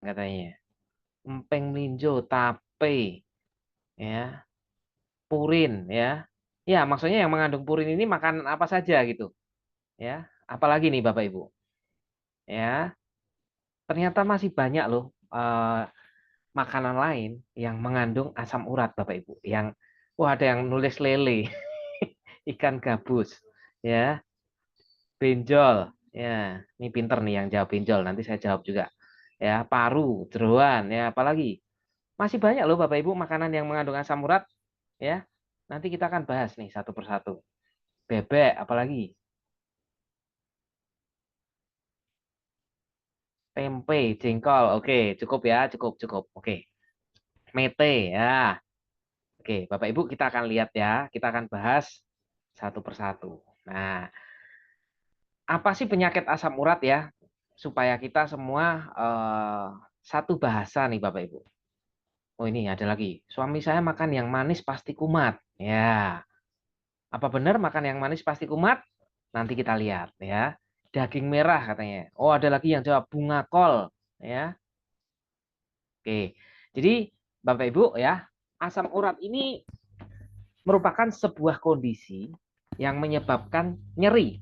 katanya. Empeng melinjo, tape, ya, purin, ya. Ya, maksudnya yang mengandung purin ini makanan apa saja gitu, ya. Apalagi nih Bapak Ibu, ya. Ternyata masih banyak loh makanan lain yang mengandung asam urat Bapak Ibu. Yang wah ada yang nulis lele, ikan gabus, ya, benjol, ya. Ini pinter nih yang jawab benjol. Nanti saya jawab juga. Ya, paru, jeroan, ya, apalagi. Masih banyak loh Bapak Ibu makanan yang mengandung asam urat, ya. Nanti kita akan bahas nih satu persatu. Bebek, apalagi tempe, jengkol. Oke, cukup ya, cukup, cukup. Oke, mete, ya. Oke, Bapak Ibu kita akan lihat ya, kita akan bahas satu persatu. Nah, apa sih penyakit asam urat ya? Supaya kita semua satu bahasa nih Bapak Ibu. Oh ini ada lagi. Suami saya makan yang manis pasti kumat. Ya, apa benar makan yang manis pasti kumat? Nanti kita lihat ya. Daging merah katanya. Oh ada lagi yang jawab bunga kol. Ya, oke. Jadi Bapak Ibu ya, asam urat ini merupakan sebuah kondisi yang menyebabkan nyeri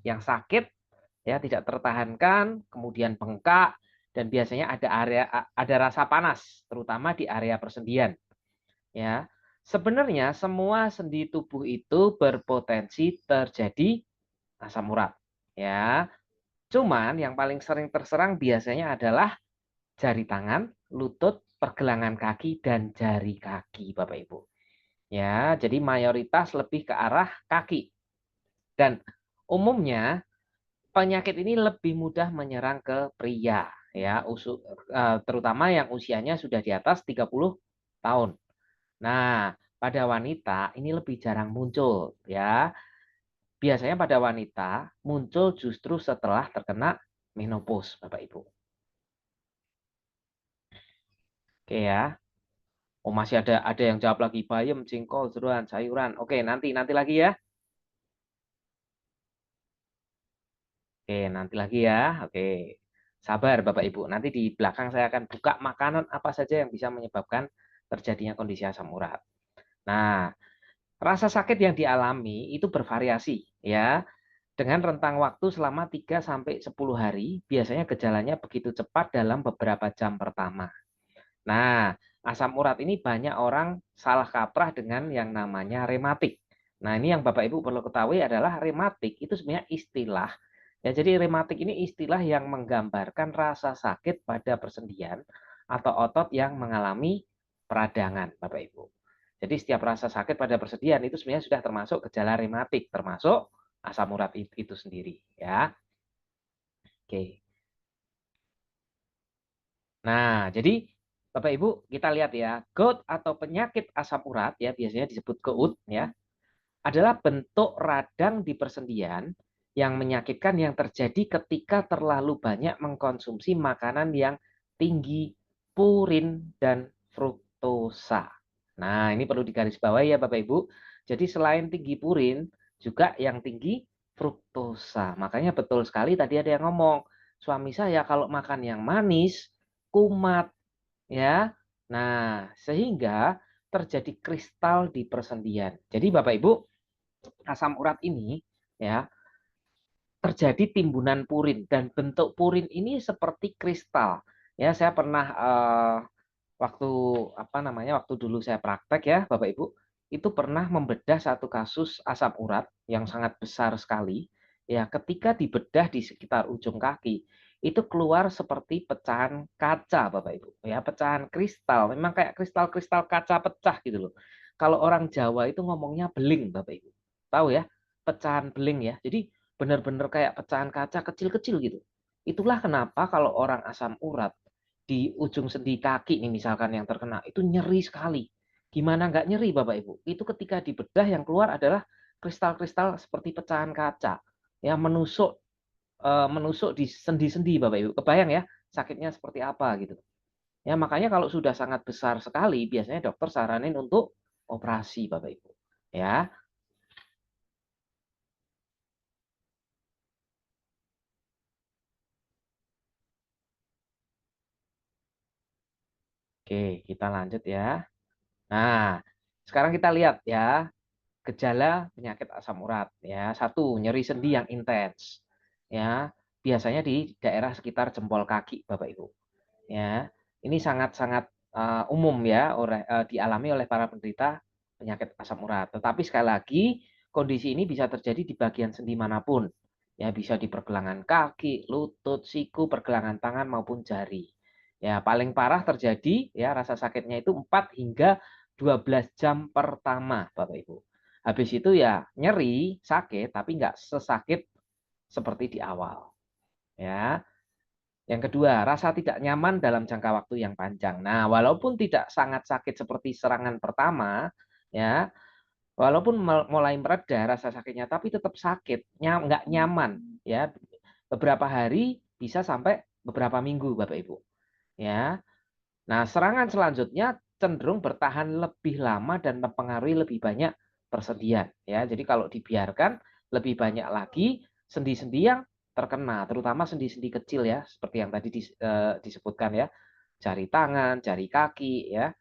yang sakit, ya, tidak tertahankan, kemudian bengkak, dan biasanya ada rasa panas, terutama di area persendian. Ya, sebenarnya semua sendi tubuh itu berpotensi terjadi asam urat. Ya, cuman yang paling sering terserang biasanya adalah jari tangan, lutut, pergelangan kaki, dan jari kaki, Bapak Ibu. Ya, jadi mayoritas lebih ke arah kaki. Dan umumnya penyakit ini lebih mudah menyerang ke pria, ya, terutama yang usianya sudah di atas 30 tahun. Nah, pada wanita ini lebih jarang muncul, ya. Biasanya pada wanita muncul justru setelah terkena menopause, Bapak Ibu. Oke ya. Oh, masih ada yang jawab lagi bayam, jengkol, jeroan, sayuran. Oke, nanti lagi ya. Oke, nanti lagi ya. Oke. Sabar Bapak Ibu. Nanti di belakang saya akan buka makanan apa saja yang bisa menyebabkan terjadinya kondisi asam urat. Nah, rasa sakit yang dialami itu bervariasi ya. Dengan rentang waktu selama 3 sampai 10 hari, biasanya gejalanya begitu cepat dalam beberapa jam pertama. Nah, asam urat ini banyak orang salah kaprah dengan yang namanya rematik. Nah, ini yang Bapak Ibu perlu ketahui adalah rematik itu sebenarnya istilah. Ya, jadi rematik ini istilah yang menggambarkan rasa sakit pada persendian atau otot yang mengalami peradangan, Bapak Ibu. Jadi setiap rasa sakit pada persendian itu sebenarnya sudah termasuk gejala rematik, termasuk asam urat itu sendiri, ya. Oke. Nah, jadi Bapak Ibu kita lihat ya, gout atau penyakit asam urat ya biasanya disebut gout ya, adalah bentuk radang di persendian yang menyakitkan yang terjadi ketika terlalu banyak mengkonsumsi makanan yang tinggi purin dan fruktosa. Nah, ini perlu digarisbawahi ya Bapak Ibu. Jadi selain tinggi purin, juga yang tinggi fruktosa. Makanya betul sekali tadi ada yang ngomong, suami saya kalau makan yang manis, kumat, ya. Nah, sehingga terjadi kristal di persendian. Jadi Bapak Ibu, asam urat ini ya terjadi timbunan purin dan bentuk purin ini seperti kristal. Ya, saya pernah waktu apa namanya? Waktu dulu saya praktek ya, Bapak Ibu, itu pernah membedah satu kasus asam urat yang sangat besar sekali. Ya, ketika dibedah di sekitar ujung kaki, itu keluar seperti pecahan kaca, Bapak Ibu. Ya, pecahan kristal. Memang kayak kristal-kristal kaca pecah gitu loh. Kalau orang Jawa itu ngomongnya beling, Bapak Ibu. Tahu ya? Pecahan beling ya. Jadi benar-benar kayak pecahan kaca kecil-kecil gitu. Itulah kenapa kalau orang asam urat di ujung sendi kaki nih misalkan yang terkena itu nyeri sekali. Gimana nggak nyeri Bapak Ibu? Itu ketika dibedah yang keluar adalah kristal-kristal seperti pecahan kaca yang menusuk di sendi-sendi Bapak Ibu. Kebayang ya sakitnya seperti apa gitu. Ya makanya kalau sudah sangat besar sekali biasanya dokter saranin untuk operasi Bapak Ibu. Ya. Oke, kita lanjut ya. Nah, sekarang kita lihat ya gejala penyakit asam urat ya. Satu, nyeri sendi yang intens. Ya, biasanya di daerah sekitar jempol kaki, Bapak Ibu. Ya, ini sangat-sangat umum ya dialami oleh para penderita penyakit asam urat. Tetapi sekali lagi kondisi ini bisa terjadi di bagian sendi manapun. Ya, bisa di pergelangan kaki, lutut, siku, pergelangan tangan maupun jari. Ya, paling parah terjadi ya rasa sakitnya itu 4 hingga 12 jam pertama, Bapak Ibu. Habis itu ya nyeri, sakit, tapi nggak sesakit seperti di awal. Ya. Yang kedua, rasa tidak nyaman dalam jangka waktu yang panjang. Nah, walaupun tidak sangat sakit seperti serangan pertama, ya, walaupun mulai mereda rasa sakitnya, tapi tetap sakit, nggak nyaman, ya, beberapa hari bisa sampai beberapa minggu, Bapak Ibu. Ya, nah serangan selanjutnya cenderung bertahan lebih lama dan mempengaruhi lebih banyak persendian. Ya, jadi kalau dibiarkan lebih banyak lagi sendi-sendi yang terkena, terutama sendi-sendi kecil ya, seperti yang tadi disebutkan ya, jari tangan, jari kaki ya.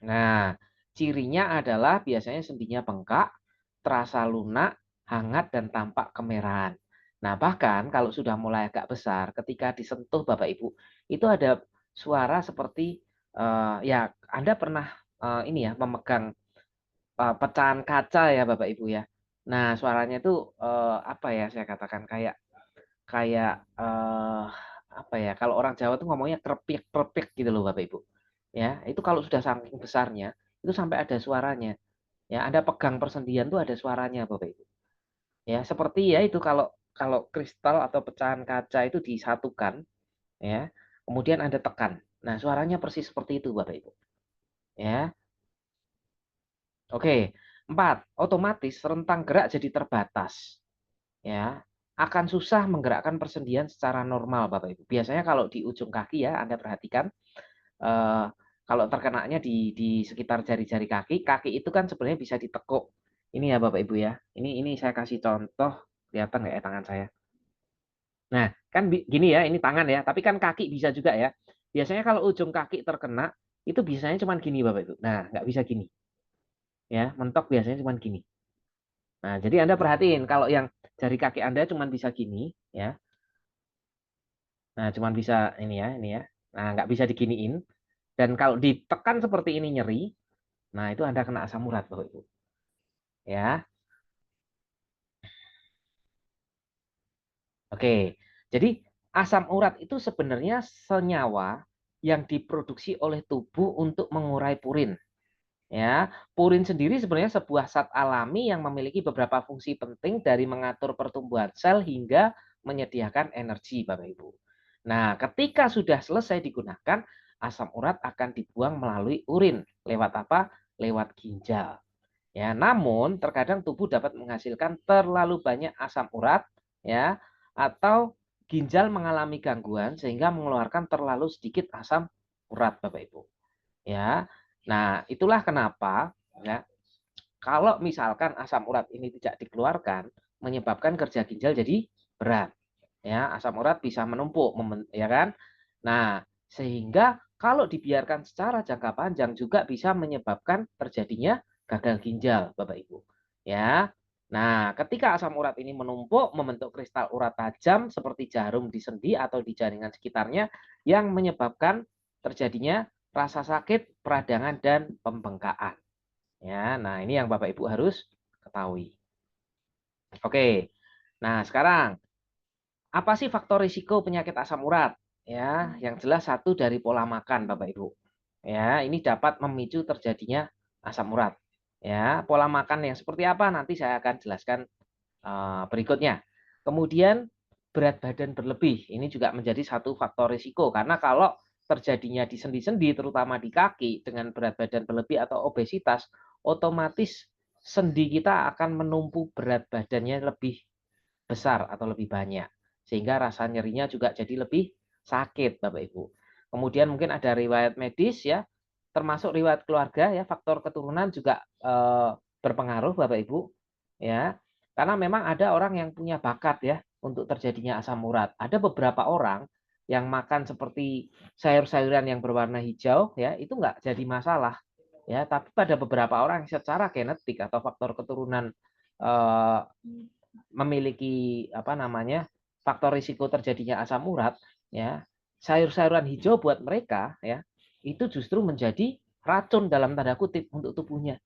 Nah, cirinya adalah biasanya sendinya bengkak, terasa lunak, hangat dan tampak kemerahan. Nah, bahkan kalau sudah mulai agak besar, ketika disentuh Bapak Ibu, itu ada suara seperti ya Anda pernah ini ya memegang pecahan kaca ya Bapak Ibu ya. Nah, suaranya itu apa ya saya katakan kayak kayak apa ya, kalau orang Jawa tuh ngomongnya krepik-krepik gitu loh Bapak Ibu. Ya, itu kalau sudah saking besarnya, itu sampai ada suaranya. Ya, Anda pegang persendian tuh ada suaranya Bapak Ibu. Ya, seperti ya itu kalau kalau kristal atau pecahan kaca itu disatukan, ya, kemudian Anda tekan. Nah, suaranya persis seperti itu Bapak Ibu. Ya. Oke. 4, otomatis rentang gerak jadi terbatas. Ya, akan susah menggerakkan persendian secara normal Bapak Ibu. Biasanya kalau di ujung kaki ya Anda perhatikan eh, kalau terkenanya di sekitar jari-jari kaki, kaki itu kan sebenarnya bisa ditekuk. Ini ya Bapak Ibu ya. Ini saya kasih contoh, kelihatan nggak ya tangan saya? Nah, kan gini ya, ini tangan ya, tapi kan kaki bisa juga ya. Biasanya kalau ujung kaki terkena, itu biasanya cuma gini Bapak Ibu. Nah, nggak bisa gini. Ya, mentok biasanya cuma gini. Nah, jadi Anda perhatiin kalau yang jari kaki Anda cuma bisa gini, ya. Nah, cuma bisa ini ya. Nah, nggak bisa diginiin. Dan kalau ditekan seperti ini nyeri, nah itu Anda kena asam urat, Bapak Ibu. Ya. Oke. Jadi asam urat itu sebenarnya senyawa yang diproduksi oleh tubuh untuk mengurai purin. Ya, purin sendiri sebenarnya sebuah zat alami yang memiliki beberapa fungsi penting dari mengatur pertumbuhan sel hingga menyediakan energi, Bapak Ibu. Nah, ketika sudah selesai digunakan, asam urat akan dibuang melalui urin. Lewat apa? Lewat ginjal. Ya, namun terkadang tubuh dapat menghasilkan terlalu banyak asam urat ya atau ginjal mengalami gangguan sehingga mengeluarkan terlalu sedikit asam urat Bapak Ibu. Ya. Nah, itulah kenapa ya kalau misalkan asam urat ini tidak dikeluarkan menyebabkan kerja ginjal jadi berat. Ya, asam urat bisa menumpuk ya kan? Nah, sehingga kalau dibiarkan secara jangka panjang juga bisa menyebabkan terjadinya gagal ginjal, Bapak Ibu. Ya. Nah, ketika asam urat ini menumpuk membentuk kristal urat tajam seperti jarum di sendi atau di jaringan sekitarnya yang menyebabkan terjadinya rasa sakit, peradangan dan pembengkakan. Ya, nah ini yang Bapak Ibu harus ketahui. Oke. Nah, sekarang apa sih faktor risiko penyakit asam urat? Ya, yang jelas satu dari pola makan, Bapak Ibu. Ya, ini dapat memicu terjadinya asam urat. Ya, pola makan yang seperti apa nanti saya akan jelaskan berikutnya. Kemudian berat badan berlebih, ini juga menjadi satu faktor risiko karena kalau terjadinya di sendi-sendi terutama di kaki dengan berat badan berlebih atau obesitas, otomatis sendi kita akan menumpu berat badannya lebih besar atau lebih banyak. Sehingga rasa nyerinya juga jadi lebih sakit, Bapak Ibu. Kemudian mungkin ada riwayat medis ya, termasuk riwayat keluarga ya, faktor keturunan juga berpengaruh Bapak Ibu. Ya. Karena memang ada orang yang punya bakat ya untuk terjadinya asam urat. Ada beberapa orang yang makan seperti sayur-sayuran yang berwarna hijau, ya itu nggak jadi masalah. Ya, tapi pada beberapa orang secara genetik atau faktor keturunan eh, memiliki apa namanya faktor risiko terjadinya asam urat, ya sayur-sayuran hijau buat mereka ya itu justru menjadi racun dalam tanda kutip untuk tubuhnya,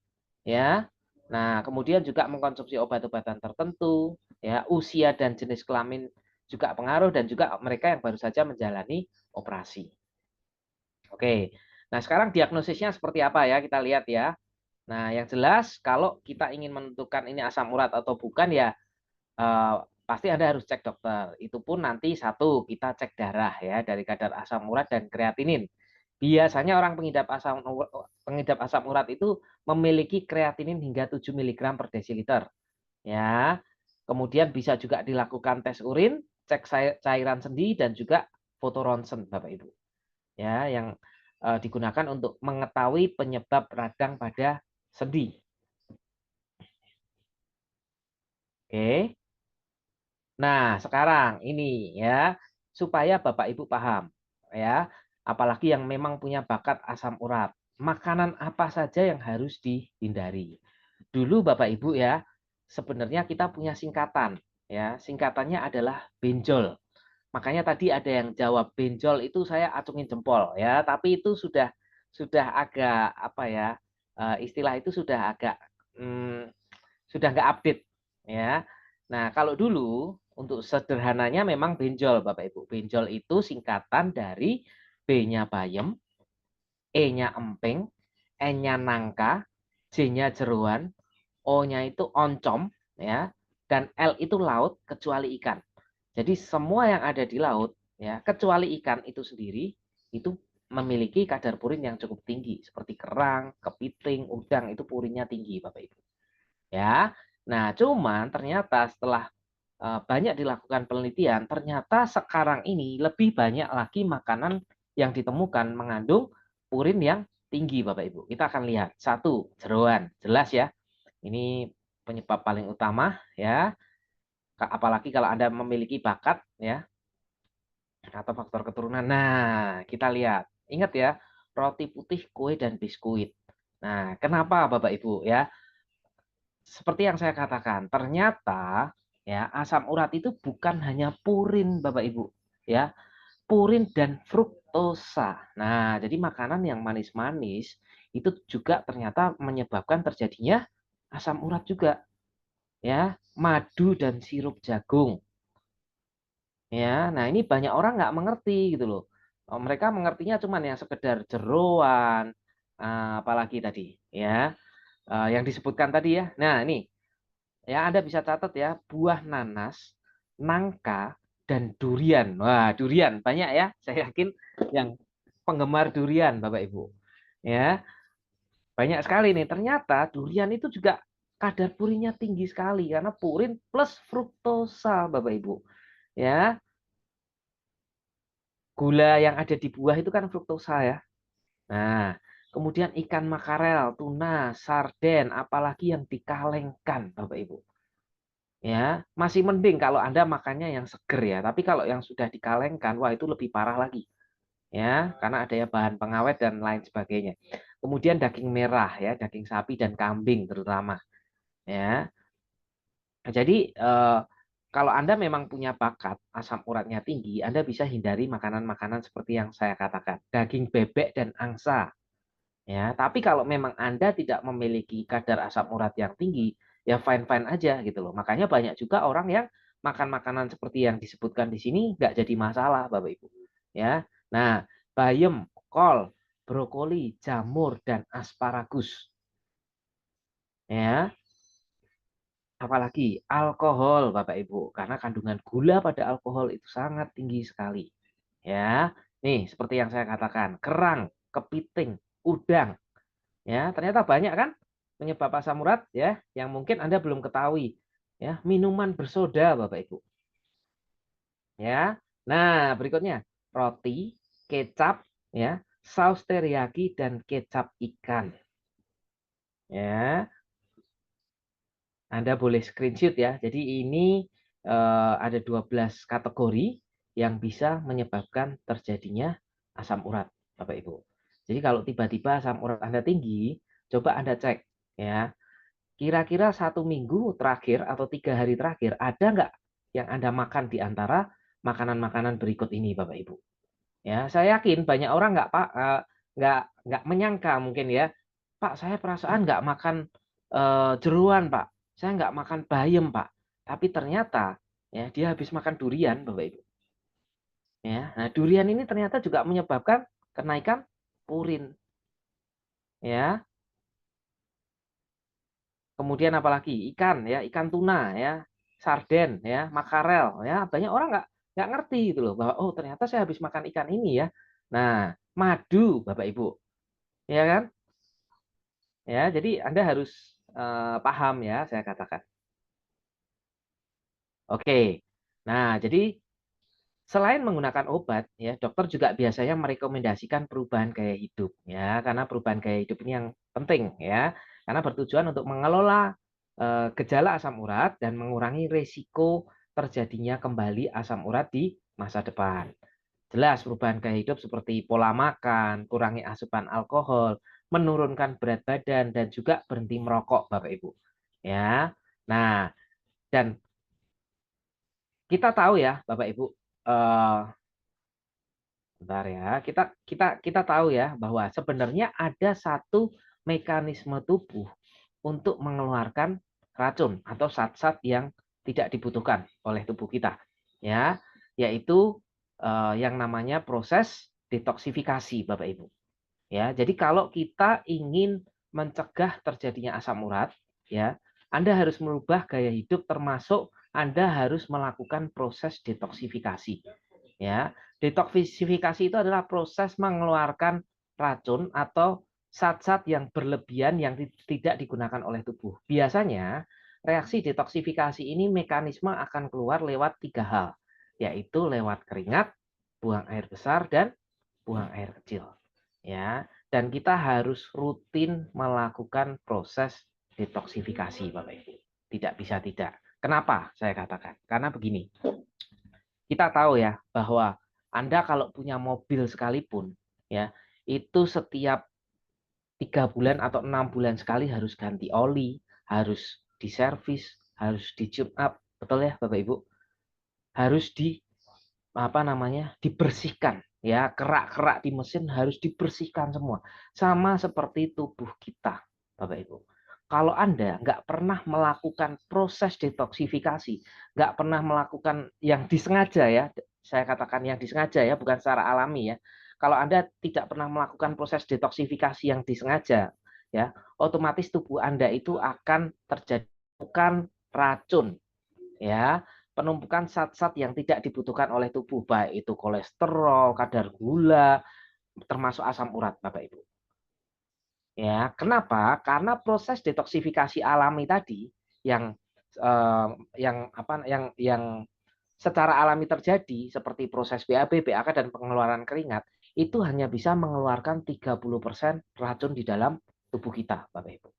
ya. Nah, kemudian juga mengkonsumsi obat-obatan tertentu, ya usia dan jenis kelamin juga pengaruh dan juga mereka yang baru saja menjalani operasi. Oke, nah sekarang diagnosisnya seperti apa ya kita lihat ya. Nah, yang jelas kalau kita ingin menentukan ini asam urat atau bukan ya pasti Anda harus cek dokter. Itu pun nanti satu kita cek darah ya dari kadar asam urat dan kreatinin. Biasanya orang pengidap asam urat itu memiliki kreatinin hingga 7 mg per desiliter. Ya. Kemudian bisa juga dilakukan tes urin, cek cairan sendi dan juga foto ronsen Bapak Ibu. Ya, yang digunakan untuk mengetahui penyebab radang pada sendi. Oke. Nah, sekarang ini ya, supaya Bapak Ibu paham ya, apalagi yang memang punya bakat asam urat. Makanan apa saja yang harus dihindari? Dulu Bapak Ibu ya, sebenarnya kita punya singkatan ya. Singkatannya adalah benjol. Makanya tadi ada yang jawab benjol itu saya acungin jempol ya, tapi itu sudah agak apa ya? Istilah itu sudah agak sudah nggak update ya. Nah, kalau dulu untuk sederhananya memang benjol Bapak Ibu. Benjol itu singkatan dari B-nya bayem, E-nya emping, N-nya nangka, J-nya jeroan, O-nya itu oncom ya, dan L itu laut kecuali ikan. Jadi semua yang ada di laut ya, kecuali ikan itu sendiri itu memiliki kadar purin yang cukup tinggi seperti kerang, kepiting, udang itu purinnya tinggi Bapak Ibu. Ya. Nah, cuman ternyata setelah banyak dilakukan penelitian, ternyata sekarang ini lebih banyak lagi makanan yang ditemukan mengandung purin yang tinggi, Bapak Ibu. Kita akan lihat. Satu, jeroan. Jelas ya. Ini penyebab paling utama ya. Apalagi kalau Anda memiliki bakat ya atau faktor keturunan. Nah, kita lihat. Ingat ya, roti putih, kue dan biskuit. Nah, kenapa Bapak Ibu ya? Seperti yang saya katakan, ternyata ya asam urat itu bukan hanya purin Bapak Ibu, ya. Purin dan fruktosa. Nah, jadi makanan yang manis-manis itu juga ternyata menyebabkan terjadinya asam urat juga, ya. Madu dan sirup jagung. Ya, nah ini banyak orang nggak mengerti gitu loh. Mereka mengertinya cuman yang sekedar jeroan, apalagi tadi, ya, yang disebutkan tadi ya. Nah, ini ya, Anda bisa catat ya, buah nanas, nangka, dan durian. Wah, durian banyak ya. Saya yakin yang penggemar durian, Bapak Ibu. Ya, banyak sekali nih. Ternyata durian itu juga kadar purinnya tinggi sekali karena purin plus fruktosa, Bapak Ibu. Ya, gula yang ada di buah itu kan fruktosa ya. Nah, kemudian ikan makarel, tuna, sarden, apalagi yang dikalengkan, Bapak Ibu. Ya, masih mending kalau Anda makannya yang seger ya. Tapi kalau yang sudah dikalengkan, wah itu lebih parah lagi. Ya, karena ada ya bahan pengawet dan lain sebagainya. Kemudian daging merah ya, daging sapi dan kambing terutama. Ya. Jadi kalau Anda memang punya bakat asam uratnya tinggi, Anda bisa hindari makanan-makanan seperti yang saya katakan, daging bebek dan angsa. Ya, tapi kalau memang Anda tidak memiliki kadar asam urat yang tinggi, ya fine-fine aja gitu loh. Makanya banyak juga orang yang makan makanan seperti yang disebutkan di sini nggak jadi masalah, Bapak Ibu. Ya. Nah, bayam, kol, brokoli, jamur, dan asparagus. Ya, apalagi alkohol, Bapak Ibu, karena kandungan gula pada alkohol itu sangat tinggi sekali. Ya, nih seperti yang saya katakan, kerang, kepiting, udang. Ya, ternyata banyak kan penyebab asam urat ya yang mungkin Anda belum ketahui. Ya, minuman bersoda Bapak Ibu. Ya. Nah, berikutnya roti, kecap ya, saus teriyaki dan kecap ikan. Ya, Anda boleh screenshot ya. Jadi ini ada 12 kategori yang bisa menyebabkan terjadinya asam urat, Bapak Ibu. Jadi kalau tiba-tiba asam urat Anda tinggi, coba Anda cek ya, kira-kira 1 minggu terakhir atau 3 hari terakhir ada nggak yang Anda makan di antara makanan-makanan berikut ini, Bapak Ibu? Ya, saya yakin banyak orang nggak Pak, nggak menyangka mungkin ya, Pak saya perasaan nggak makan jeroan Pak, saya nggak makan bayam Pak, tapi ternyata ya dia habis makan durian, Bapak Ibu. Ya, nah durian ini ternyata juga menyebabkan kenaikan purin. Ya, kemudian apalagi ikan ya, ikan tuna ya, sarden ya, makarel ya, banyak orang nggak ngerti gitu loh bahwa oh ternyata saya habis makan ikan ini ya. Nah, madu Bapak Ibu, ya kan? Ya, jadi Anda harus paham ya, saya katakan. Oke. Nah, jadi selain menggunakan obat, ya, dokter juga biasanya merekomendasikan perubahan gaya hidup, ya, karena perubahan gaya hidup ini yang penting, ya, karena bertujuan untuk mengelola gejala asam urat dan mengurangi risiko terjadinya kembali asam urat di masa depan. Jelas perubahan gaya hidup seperti pola makan, kurangi asupan alkohol, menurunkan berat badan, dan juga berhenti merokok, Bapak Ibu. Ya, nah, dan kita tahu ya, Bapak Ibu, eh, bentar ya, kita tahu ya bahwa sebenarnya ada satu mekanisme tubuh untuk mengeluarkan racun atau zat-zat yang tidak dibutuhkan oleh tubuh kita, ya, yaitu yang namanya proses detoksifikasi, Bapak Ibu. Ya, jadi kalau kita ingin mencegah terjadinya asam urat, ya, Anda harus merubah gaya hidup termasuk Anda harus melakukan proses detoksifikasi. Ya, detoksifikasi itu adalah proses mengeluarkan racun atau zat-zat yang berlebihan yang tidak digunakan oleh tubuh. Biasanya reaksi detoksifikasi ini mekanisme akan keluar lewat 3 hal, yaitu lewat keringat, buang air besar, dan buang air kecil. Ya, dan kita harus rutin melakukan proses detoksifikasi, Bapak Ibu. Tidak bisa tidak. Kenapa saya katakan? Karena begini, kita tahu ya bahwa Anda kalau punya mobil sekalipun, ya itu setiap 3 bulan atau 6 bulan sekali harus ganti oli, harus diservis, harus di tune up, betul ya Bapak Ibu? Harus dibersihkan ya, kerak-kerak di mesin harus dibersihkan semua, sama seperti tubuh kita, Bapak Ibu. Kalau Anda nggak pernah melakukan proses detoksifikasi, nggak pernah melakukan yang disengaja ya, saya katakan yang disengaja ya, bukan secara alami ya. Kalau Anda tidak pernah melakukan proses detoksifikasi yang disengaja, ya, otomatis tubuh Anda itu akan terjadi racun, ya, penumpukan zat-zat yang tidak dibutuhkan oleh tubuh, baik itu kolesterol, kadar gula, termasuk asam urat, Bapak Ibu. Ya, kenapa? Karena proses detoksifikasi alami tadi yang yang secara alami terjadi seperti proses BAB, BAK dan pengeluaran keringat itu hanya bisa mengeluarkan 30% racun di dalam tubuh kita, Bapak Ibu.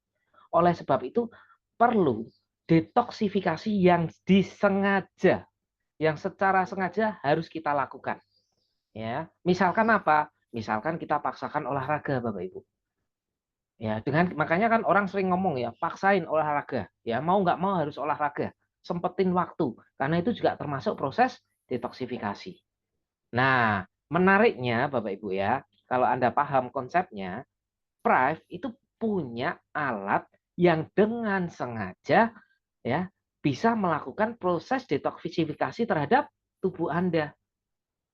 Oleh sebab itu perlu detoksifikasi yang disengaja, yang secara sengaja harus kita lakukan. Ya, misalkan apa? Misalkan kita paksakan olahraga, Bapak Ibu. Ya, dengan makanya kan orang sering ngomong ya, paksain olahraga. Ya, mau nggak mau harus olahraga. Sempetin waktu. Karena itu juga termasuk proses detoksifikasi. Nah, menariknya Bapak Ibu ya, kalau Anda paham konsepnya, Prive itu punya alat yang dengan sengaja ya bisa melakukan proses detoksifikasi terhadap tubuh Anda.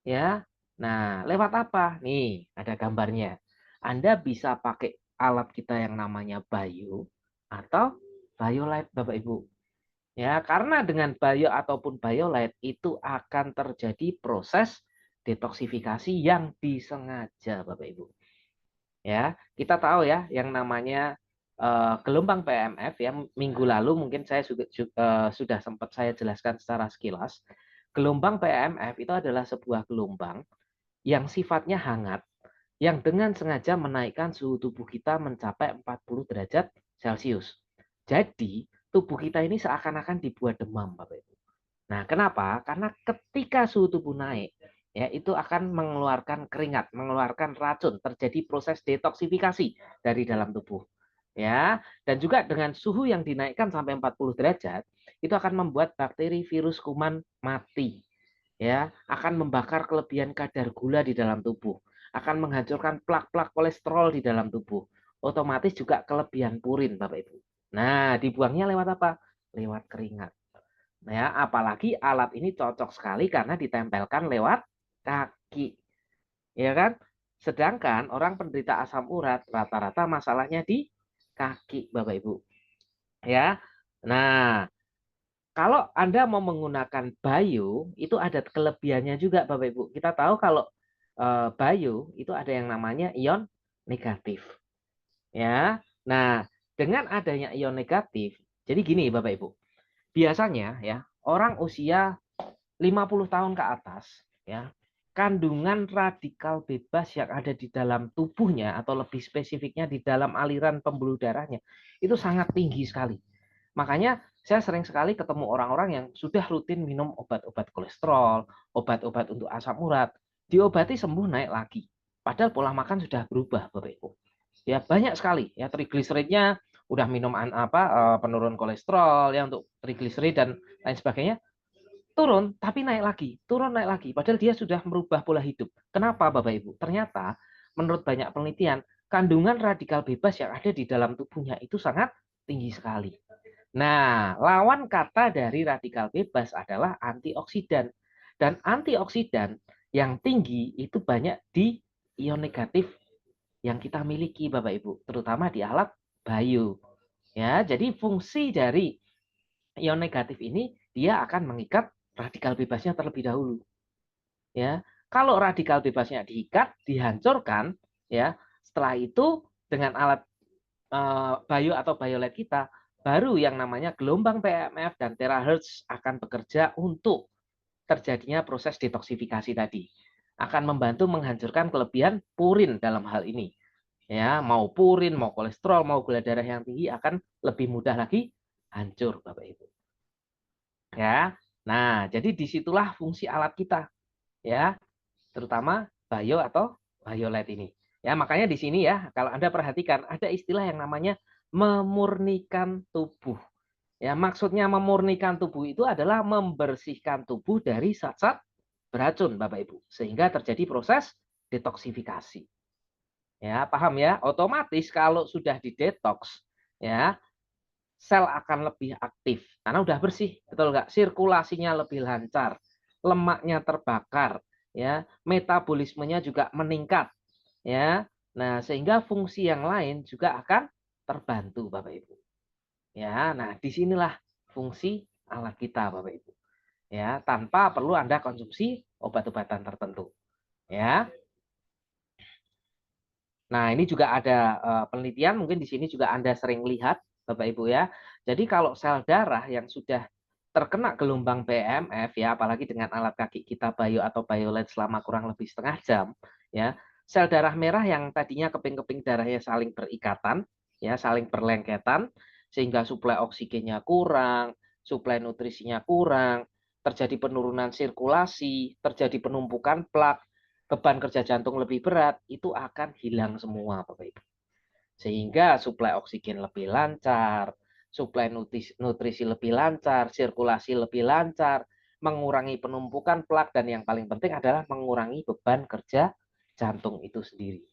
Ya. Nah, lewat apa? Nih, ada gambarnya. Anda bisa pakai alat kita yang namanya Bio atau BioLite, Bapak Ibu. Ya, karena dengan Bio ataupun BioLite itu akan terjadi proses detoksifikasi yang disengaja, Bapak Ibu. Ya, kita tahu ya yang namanya gelombang PMF ya, minggu lalu mungkin saya sudah sempat saya jelaskan secara sekilas. Gelombang PMF itu adalah sebuah gelombang yang sifatnya hangat, yang dengan sengaja menaikkan suhu tubuh kita mencapai 40 derajat Celcius. Jadi, tubuh kita ini seakan-akan dibuat demam, Bapak Ibu. Nah, kenapa? Karena ketika suhu tubuh naik, ya itu akan mengeluarkan keringat, mengeluarkan racun, terjadi proses detoksifikasi dari dalam tubuh. Ya, dan juga dengan suhu yang dinaikkan sampai 40 derajat, itu akan membuat bakteri, virus, kuman mati. Ya, akan membakar kelebihan kadar gula di dalam tubuh, akan menghancurkan plak-plak kolesterol di dalam tubuh. Otomatis juga kelebihan purin, Bapak Ibu. Nah, dibuangnya lewat apa? Lewat keringat. Ya, apalagi alat ini cocok sekali karena ditempelkan lewat kaki, ya kan? Sedangkan orang penderita asam urat rata-rata masalahnya di kaki, Bapak Ibu. Ya. Nah, kalau Anda mau menggunakan bio, itu ada kelebihannya juga, Bapak Ibu. Kita tahu kalau bio itu ada yang namanya ion negatif, ya. Nah, dengan adanya ion negatif, jadi gini, Bapak Ibu. Biasanya ya, orang usia 50 tahun ke atas, ya, kandungan radikal bebas yang ada di dalam tubuhnya atau lebih spesifiknya di dalam aliran pembuluh darahnya itu sangat tinggi sekali. Makanya saya sering sekali ketemu orang-orang yang sudah rutin minum obat-obat kolesterol, obat-obat untuk asam urat, diobati sembuh naik lagi. Padahal pola makan sudah berubah, Bapak Ibu. Ya banyak sekali ya trigliseridnya udah minum penurun kolesterol ya untuk trigliserid dan lain sebagainya turun, tapi naik lagi, turun naik lagi. Padahal dia sudah merubah pola hidup. Kenapa, Bapak Ibu? Ternyata, menurut banyak penelitian, kandungan radikal bebas yang ada di dalam tubuhnya itu sangat tinggi sekali. Nah, lawan kata dari radikal bebas adalah antioksidan. Dan antioksidan yang tinggi itu banyak di ion negatif yang kita miliki, Bapak Ibu, terutama di alat bio. Ya, jadi fungsi dari ion negatif ini dia akan mengikat radikal bebasnya terlebih dahulu. Ya, kalau radikal bebasnya diikat, dihancurkan, ya, setelah itu dengan alat bio atau violet kita, baru yang namanya gelombang PMF dan terahertz akan bekerja untuk terjadinya proses detoksifikasi tadi. Akan membantu menghancurkan kelebihan purin dalam hal ini. Ya, mau purin, mau kolesterol, mau gula darah yang tinggi akan lebih mudah lagi hancur, Bapak Ibu. Ya. Nah, jadi disitulah fungsi alat kita, ya, terutama bio atau violet ini. Ya, makanya di sini ya, kalau Anda perhatikan ada istilah yang namanya memurnikan tubuh. Ya, maksudnya memurnikan tubuh itu adalah membersihkan tubuh dari zat-zat beracun, Bapak Ibu, sehingga terjadi proses detoksifikasi. Ya, paham ya? Otomatis kalau sudah didetoks, ya, sel akan lebih aktif karena udah bersih, betul nggak? Sirkulasinya lebih lancar, lemaknya terbakar, ya, metabolismenya juga meningkat, ya. Nah, sehingga fungsi yang lain juga akan terbantu, Bapak Ibu. Ya, nah disinilah fungsi alat kita, Bapak Ibu. Ya, tanpa perlu Anda konsumsi obat-obatan tertentu. Ya. Nah, ini juga ada penelitian, mungkin di sini juga Anda sering lihat, Bapak Ibu ya. Jadi kalau sel darah yang sudah terkena gelombang PMF ya, apalagi dengan alat kaki kita bio atau violet selama kurang lebih setengah jam, ya, sel darah merah yang tadinya keping-keping darahnya saling berikatan, ya, saling berlengketan, sehingga suplai oksigennya kurang, suplai nutrisinya kurang, terjadi penurunan sirkulasi, terjadi penumpukan plak, beban kerja jantung lebih berat, itu akan hilang semua, Bapak Ibu. Sehingga suplai oksigen lebih lancar, suplai nutrisi lebih lancar, sirkulasi lebih lancar, mengurangi penumpukan plak, dan yang paling penting adalah mengurangi beban kerja jantung itu sendiri.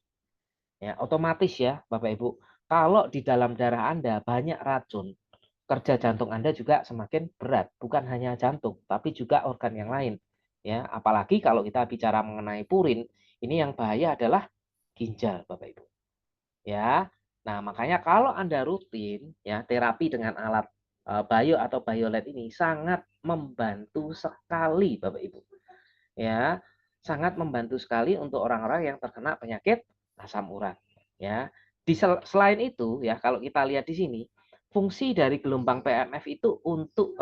Ya, otomatis ya, Bapak Ibu, kalau di dalam darah Anda banyak racun, kerja jantung Anda juga semakin berat, bukan hanya jantung, tapi juga organ yang lain. Ya, apalagi kalau kita bicara mengenai purin, ini yang bahaya adalah ginjal, Bapak Ibu. Ya. Nah, makanya kalau Anda rutin ya terapi dengan alat bio atau violet ini sangat membantu sekali, Bapak Ibu. Ya, sangat membantu sekali untuk orang-orang yang terkena penyakit asam urat. Ya, selain itu ya kalau kita lihat di sini fungsi dari gelombang PMF itu untuk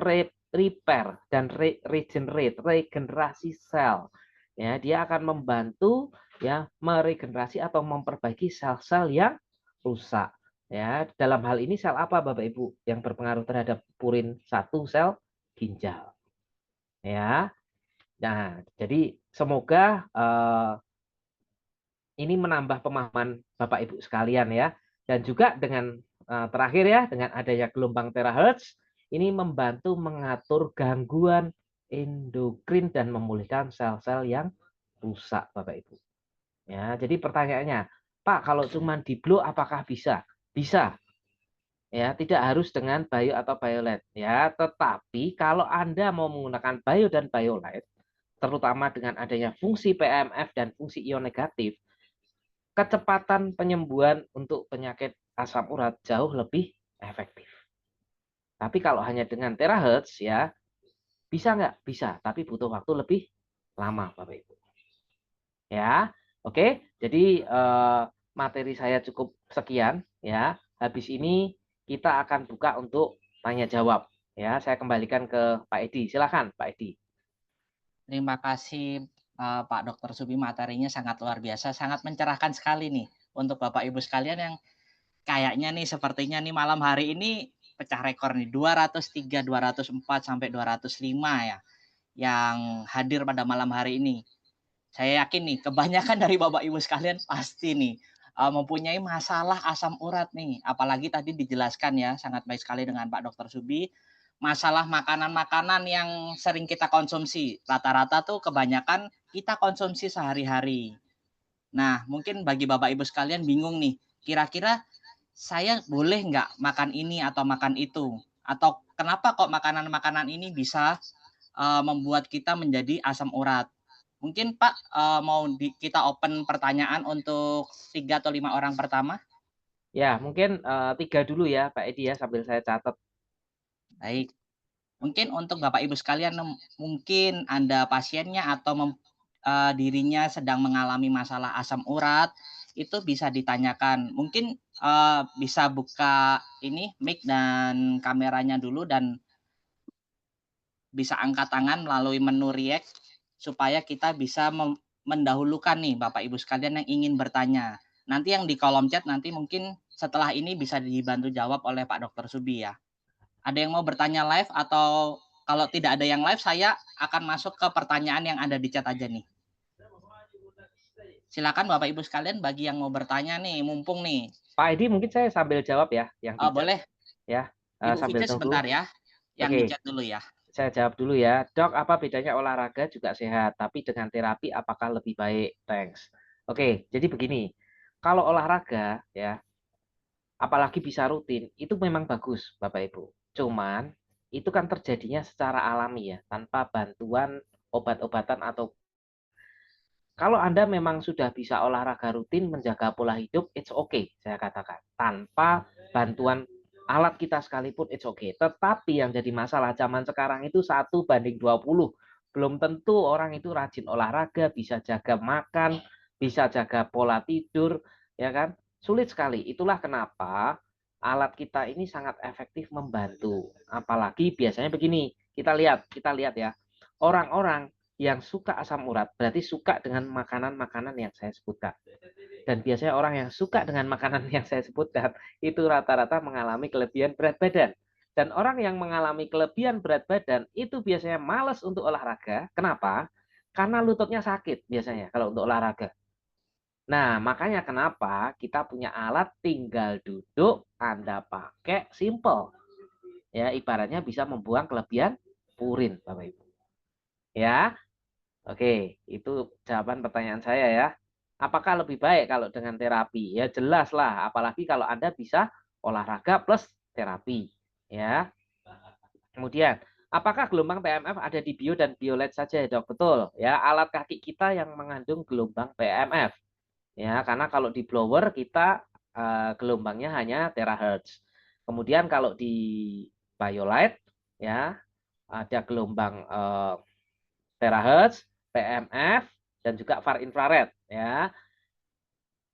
repair dan regenerasi sel. Ya, dia akan membantu ya meregenerasi atau memperbaiki sel-sel yang rusak. Ya, dalam hal ini sel apa Bapak Ibu yang berpengaruh terhadap purin satu sel ginjal. ya. Nah, jadi semoga ini menambah pemahaman Bapak Ibu sekalian ya. Dan juga dengan terakhir ya, dengan adanya gelombang terahertz, ini membantu mengatur gangguan endokrin dan memulihkan sel-sel yang rusak, Bapak Ibu. Ya, jadi pertanyaannya, Pak, kalau cuma di blue apakah bisa? Bisa. Ya, tidak harus dengan bio atau violet ya, tetapi kalau Anda mau menggunakan bio dan violet, terutama dengan adanya fungsi PMF dan fungsi ion negatif, kecepatan penyembuhan untuk penyakit asam urat jauh lebih efektif. Tapi kalau hanya dengan terahertz ya, bisa nggak? Bisa, tapi butuh waktu lebih lama, Bapak Ibu. Ya, oke. Jadi materi saya cukup sekian ya. Habis ini kita akan buka untuk tanya jawab. Ya, saya kembalikan ke Pak Edi. Silakan, Pak Edi. Terima kasih, Pak Dokter Subi, materinya sangat luar biasa, sangat mencerahkan sekali nih untuk Bapak Ibu sekalian yang kayaknya nih sepertinya nih malam hari ini pecah rekor nih 203, 204 sampai 205 ya, yang hadir pada malam hari ini. Saya yakin nih kebanyakan dari Bapak Ibu sekalian pasti nih, mempunyai masalah asam urat nih, apalagi tadi dijelaskan ya sangat baik sekali dengan Pak Dokter Subi, masalah makanan-makanan yang sering kita konsumsi. Rata-rata tuh kebanyakan kita konsumsi sehari-hari. Nah, mungkin bagi Bapak Ibu sekalian bingung nih, kira-kira saya boleh nggak makan ini atau makan itu? Atau kenapa kok makanan-makanan ini bisa, membuat kita menjadi asam urat? Mungkin Pak, mau kita open pertanyaan untuk 3 atau 5 orang pertama? Ya, mungkin 3 dulu ya, Pak Edi ya, sambil saya catat. Baik. Mungkin untuk Bapak Ibu sekalian mungkin Anda pasiennya atau dirinya sedang mengalami masalah asam urat, itu bisa ditanyakan. Mungkin, bisa buka ini mic dan kameranya dulu dan bisa angkat tangan melalui menu react, supaya kita bisa mendahulukan nih Bapak Ibu sekalian yang ingin bertanya. Nanti yang di kolom chat nanti mungkin setelah ini bisa dibantu jawab oleh Pak Dokter Subi ya. Ada yang mau bertanya live atau kalau tidak ada yang live saya akan masuk ke pertanyaan yang ada di chat aja nih. Silakan Bapak Ibu sekalian bagi yang mau bertanya nih, mumpung nih. Pak Edi mungkin saya sambil jawab ya, yang di chat Boleh ya, Ibu sambil Vice sebentar tunggu. ya, yang di Oke, chat dulu ya. saya jawab dulu ya. Dok, apa bedanya olahraga juga sehat, tapi dengan terapi apakah lebih baik? Thanks. Oke, jadi begini. Kalau olahraga ya, apalagi bisa rutin, itu memang bagus, Bapak Ibu. Cuman itu kan terjadinya secara alami ya, tanpa bantuan obat-obatan atau kalau Anda memang sudah bisa olahraga rutin, menjaga pola hidup, it's okay, saya katakan. Tanpa bantuan alat kita sekalipun, it's okay. Tetapi yang jadi masalah zaman sekarang itu 1:20. Belum tentu orang itu rajin olahraga, bisa jaga makan, bisa jaga pola tidur, ya kan? Sulit sekali. Itulah kenapa alat kita ini sangat efektif membantu. Apalagi biasanya begini, kita lihat ya. Orang-orang yang suka asam urat berarti suka dengan makanan-makanan yang saya sebutkan. Dan biasanya orang yang suka dengan makanan yang saya sebutkan itu rata-rata mengalami kelebihan berat badan. Dan orang yang mengalami kelebihan berat badan itu biasanya malas untuk olahraga. Kenapa? Karena lututnya sakit biasanya kalau untuk olahraga. Nah, makanya kenapa kita punya alat tinggal duduk, Anda pakai simple. Ya, ibaratnya bisa membuang kelebihan purin, Bapak Ibu. Ya, oke, itu jawaban pertanyaan saya ya. Apakah lebih baik kalau dengan terapi? Ya jelas lah, apalagi kalau Anda bisa olahraga plus terapi. Ya. Kemudian, apakah gelombang PMF ada di bio dan violet saja ya dok? Betul. Ya, alat kaki kita yang mengandung gelombang PMF. Ya, karena kalau di blower kita gelombangnya hanya terahertz. Kemudian kalau di violet ya ada gelombang terahertz, PMF, dan juga far infrared ya.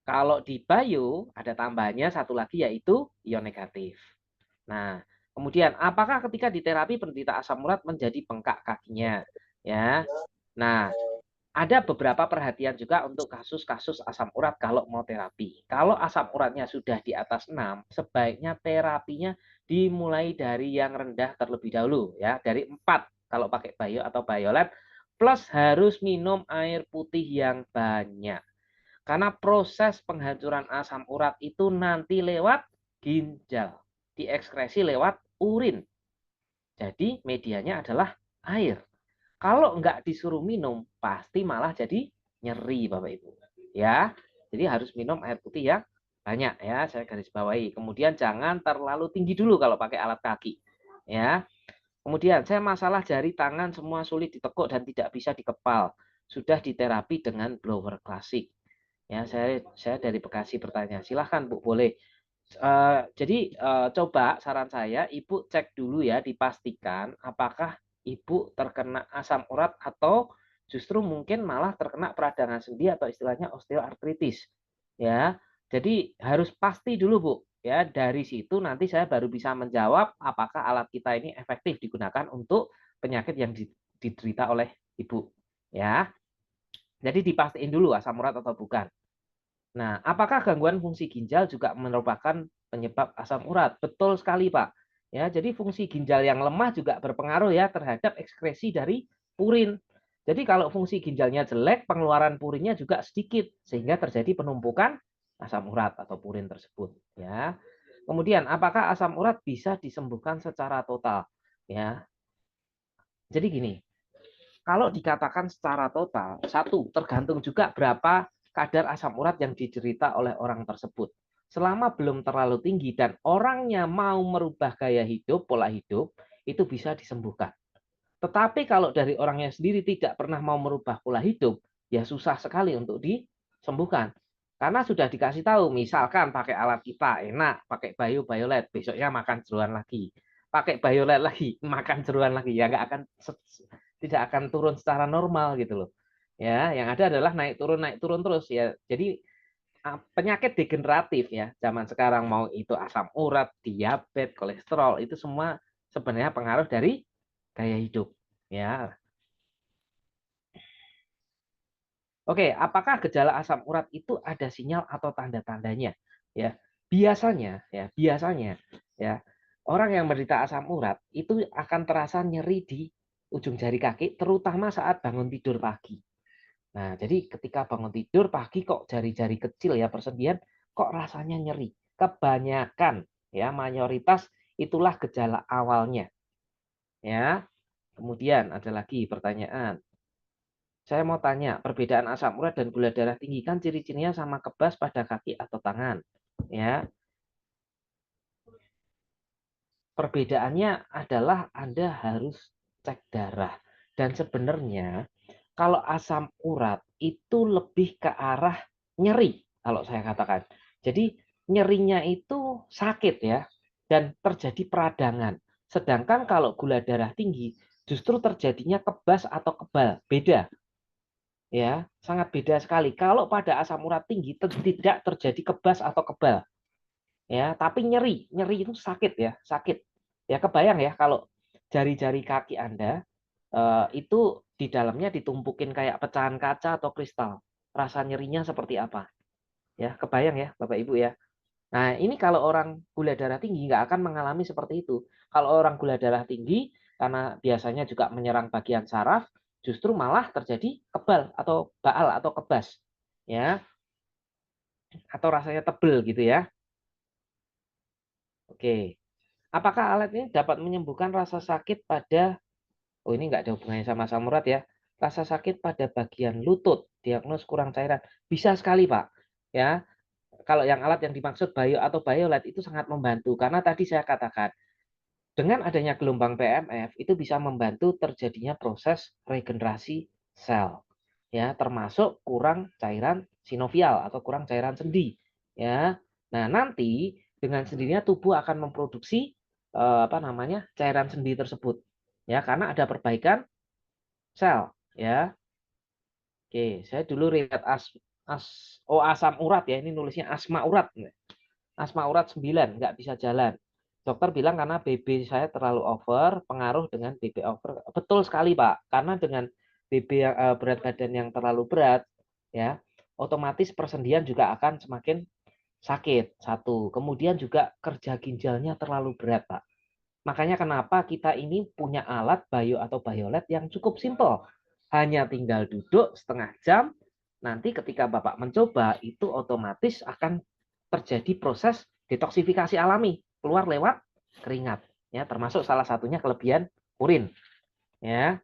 Kalau di bio ada tambahannya satu lagi yaitu ion negatif. Nah, kemudian apakah ketika di terapi penderita asam urat menjadi bengkak kakinya? Ya. Nah, ada beberapa perhatian juga untuk kasus-kasus asam urat kalau mau terapi. Kalau asam uratnya sudah di atas 6, sebaiknya terapinya dimulai dari yang rendah terlebih dahulu ya, dari 4. kalau pakai bio atau violet, plus harus minum air putih yang banyak. Karena proses penghancuran asam urat itu nanti lewat ginjal, diekskresi lewat urin. Jadi medianya adalah air. Kalau nggak disuruh minum, pasti malah jadi nyeri, Bapak Ibu. Ya, jadi harus minum air putih yang banyak ya, saya garis bawahi. Kemudian jangan terlalu tinggi dulu kalau pakai alat kaki. Ya. Kemudian saya masalah jari tangan semua sulit ditekuk dan tidak bisa dikepal. Sudah diterapi dengan blower klasik. Ya, saya dari Bekasi bertanya. Silahkan Bu, boleh. Jadi coba saran saya, Ibu cek dulu ya, dipastikan apakah Ibu terkena asam urat atau justru mungkin malah terkena peradangan sendi atau istilahnya osteoartritis. Ya, jadi harus pasti dulu Bu. Ya, dari situ nanti saya baru bisa menjawab apakah alat kita ini efektif digunakan untuk penyakit yang diderita oleh Ibu. Ya, jadi dipastiin dulu asam urat atau bukan. Nah, apakah gangguan fungsi ginjal juga merupakan penyebab asam urat? Betul sekali, Pak. Ya, jadi fungsi ginjal yang lemah juga berpengaruh ya terhadap ekskresi dari purin. Jadi kalau fungsi ginjalnya jelek, pengeluaran purinnya juga sedikit sehingga terjadi penumpukan asam urat atau purin tersebut, ya. Kemudian, apakah asam urat bisa disembuhkan secara total? Ya. Jadi gini, kalau dikatakan secara total, satu, tergantung juga berapa kadar asam urat yang diderita oleh orang tersebut. Selama belum terlalu tinggi dan orangnya mau merubah gaya hidup, pola hidup, itu bisa disembuhkan. Tetapi kalau dari orangnya sendiri tidak pernah mau merubah pola hidup, ya susah sekali untuk disembuhkan. Karena sudah dikasih tahu, misalkan pakai alat kita enak, pakai violet, besoknya makan jeruan lagi. Pakai violet lagi, makan jeruan lagi. Ya nggak akan tidak akan turun secara normal gitu loh. Ya, yang ada adalah naik turun terus ya. Jadi penyakit degeneratif ya zaman sekarang mau itu asam urat, diabetes, kolesterol itu semua sebenarnya pengaruh dari gaya hidup ya. Oke, apakah gejala asam urat itu ada sinyal atau tanda-tandanya? Ya, biasanya ya orang yang menderita asam urat itu akan terasa nyeri di ujung jari kaki, terutama saat bangun tidur pagi. Nah, jadi ketika bangun tidur pagi kok jari-jari kecil ya persendian kok rasanya nyeri. Kebanyakan ya mayoritas itulah gejala awalnya. Ya. Kemudian ada lagi pertanyaan. Saya mau tanya, perbedaan asam urat dan gula darah tinggi kan ciri-cirinya sama kebas pada kaki atau tangan. Ya, perbedaannya adalah Anda harus cek darah. Dan sebenarnya kalau asam urat itu lebih ke arah nyeri, kalau saya katakan. Jadi nyerinya itu sakit ya, dan terjadi peradangan. Sedangkan kalau gula darah tinggi, justru terjadinya kebas atau kebal, beda. Ya, sangat beda sekali. Kalau pada asam urat tinggi tidak terjadi kebas atau kebal, ya, tapi nyeri, nyeri itu sakit ya, sakit. Ya kebayang ya kalau jari-jari kaki Anda itu di dalamnya ditumpukin kayak pecahan kaca atau kristal. Rasa nyerinya seperti apa? Ya, kebayang ya Bapak Ibu ya. Nah, ini kalau orang gula darah tinggi nggak akan mengalami seperti itu. Kalau orang gula darah tinggi, karena biasanya juga menyerang bagian saraf, justru malah terjadi kebal atau baal atau kebas. Ya, atau rasanya tebel gitu ya. Oke. Apakah alat ini dapat menyembuhkan rasa sakit pada, oh ini nggak ada hubungannya sama asam urat ya, rasa sakit pada bagian lutut, diagnos kurang cairan. Bisa sekali Pak. Ya, kalau yang alat yang dimaksud bio atau violet itu sangat membantu karena tadi saya katakan dengan adanya gelombang PMF itu bisa membantu terjadinya proses regenerasi sel. Ya, termasuk kurang cairan sinovial atau kurang cairan sendi. Ya. Nah, nanti dengan sendirinya tubuh akan memproduksi apa namanya? Cairan sendi tersebut. Ya, karena ada perbaikan sel, ya. Oke, saya dulu riwayat asam urat ya, ini nulisnya asma urat. Asma urat 9, nggak bisa jalan. Dokter bilang karena BB saya terlalu over, pengaruh dengan BB over. Betul sekali, Pak. Karena dengan BB yang berat badan yang terlalu berat, ya, otomatis persendian juga akan semakin sakit. Satu. Kemudian juga kerja ginjalnya terlalu berat, Pak. Makanya kenapa kita ini punya alat bio atau violet yang cukup simpel. Hanya tinggal duduk setengah jam, nanti ketika Bapak mencoba, itu otomatis akan terjadi proses detoksifikasi alami, keluar lewat keringat. Ya, termasuk salah satunya kelebihan urin. Ya,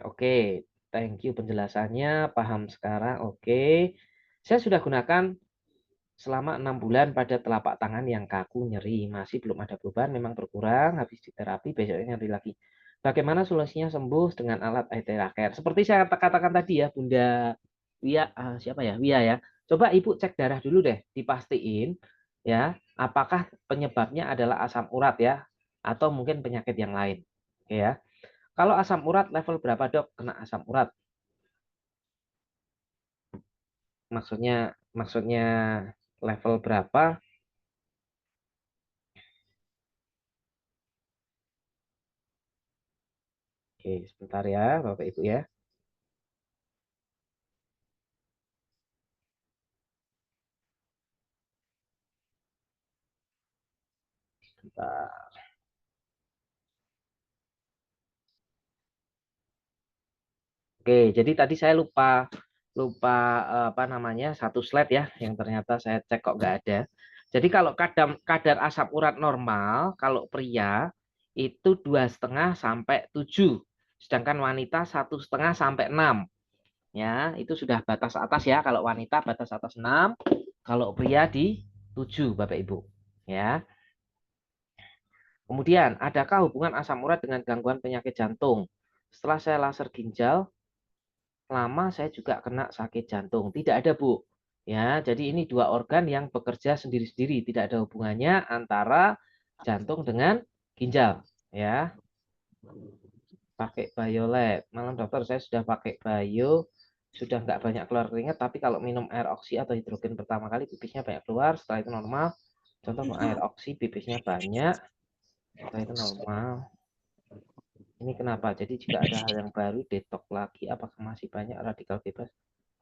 oke, thank you penjelasannya, paham sekarang. Oke, saya sudah gunakan selama 6 bulan pada telapak tangan yang kaku nyeri. Masih belum ada perubahan, memang berkurang. Habis di terapi, besoknya nyeri lagi. Bagaimana solusinya sembuh dengan alat Aethera Care? Seperti saya katakan tadi ya, Bunda Wia, siapa ya? Wia ya. Coba Ibu cek darah dulu deh, dipastiin ya, apakah penyebabnya adalah asam urat ya, atau mungkin penyakit yang lain. Oke ya. Kalau asam urat level berapa, Dok? Kena asam urat. Maksudnya level berapa? Oke, sebentar ya, Bapak Ibu ya. Sebentar. Oke, jadi tadi saya lupa lupa apa namanya satu slide ya, yang ternyata saya cek kok nggak ada. Jadi kalau kadar asam urat normal, kalau pria itu 2,5 sampai 7, sedangkan wanita 1,5 sampai 6. Ya, itu sudah batas atas ya. Kalau wanita batas atas 6, kalau pria di 7, Bapak Ibu. Ya. Kemudian, adakah hubungan asam urat dengan gangguan penyakit jantung? Setelah saya laser ginjal, lama saya juga kena sakit jantung. Tidak ada, Bu. Ya, jadi ini dua organ yang bekerja sendiri-sendiri, tidak ada hubungannya antara jantung dengan ginjal, ya. Pakai Biolet. Malam dokter, saya sudah pakai Bio, sudah nggak banyak keluar keringat, tapi kalau minum air oksi atau hidrogen pertama kali pipisnya banyak keluar, setelah itu normal. Contoh air oksi pipisnya banyak, setelah itu normal. Ini kenapa? Jadi jika ada hal yang baru, detok lagi, apakah masih banyak radikal bebas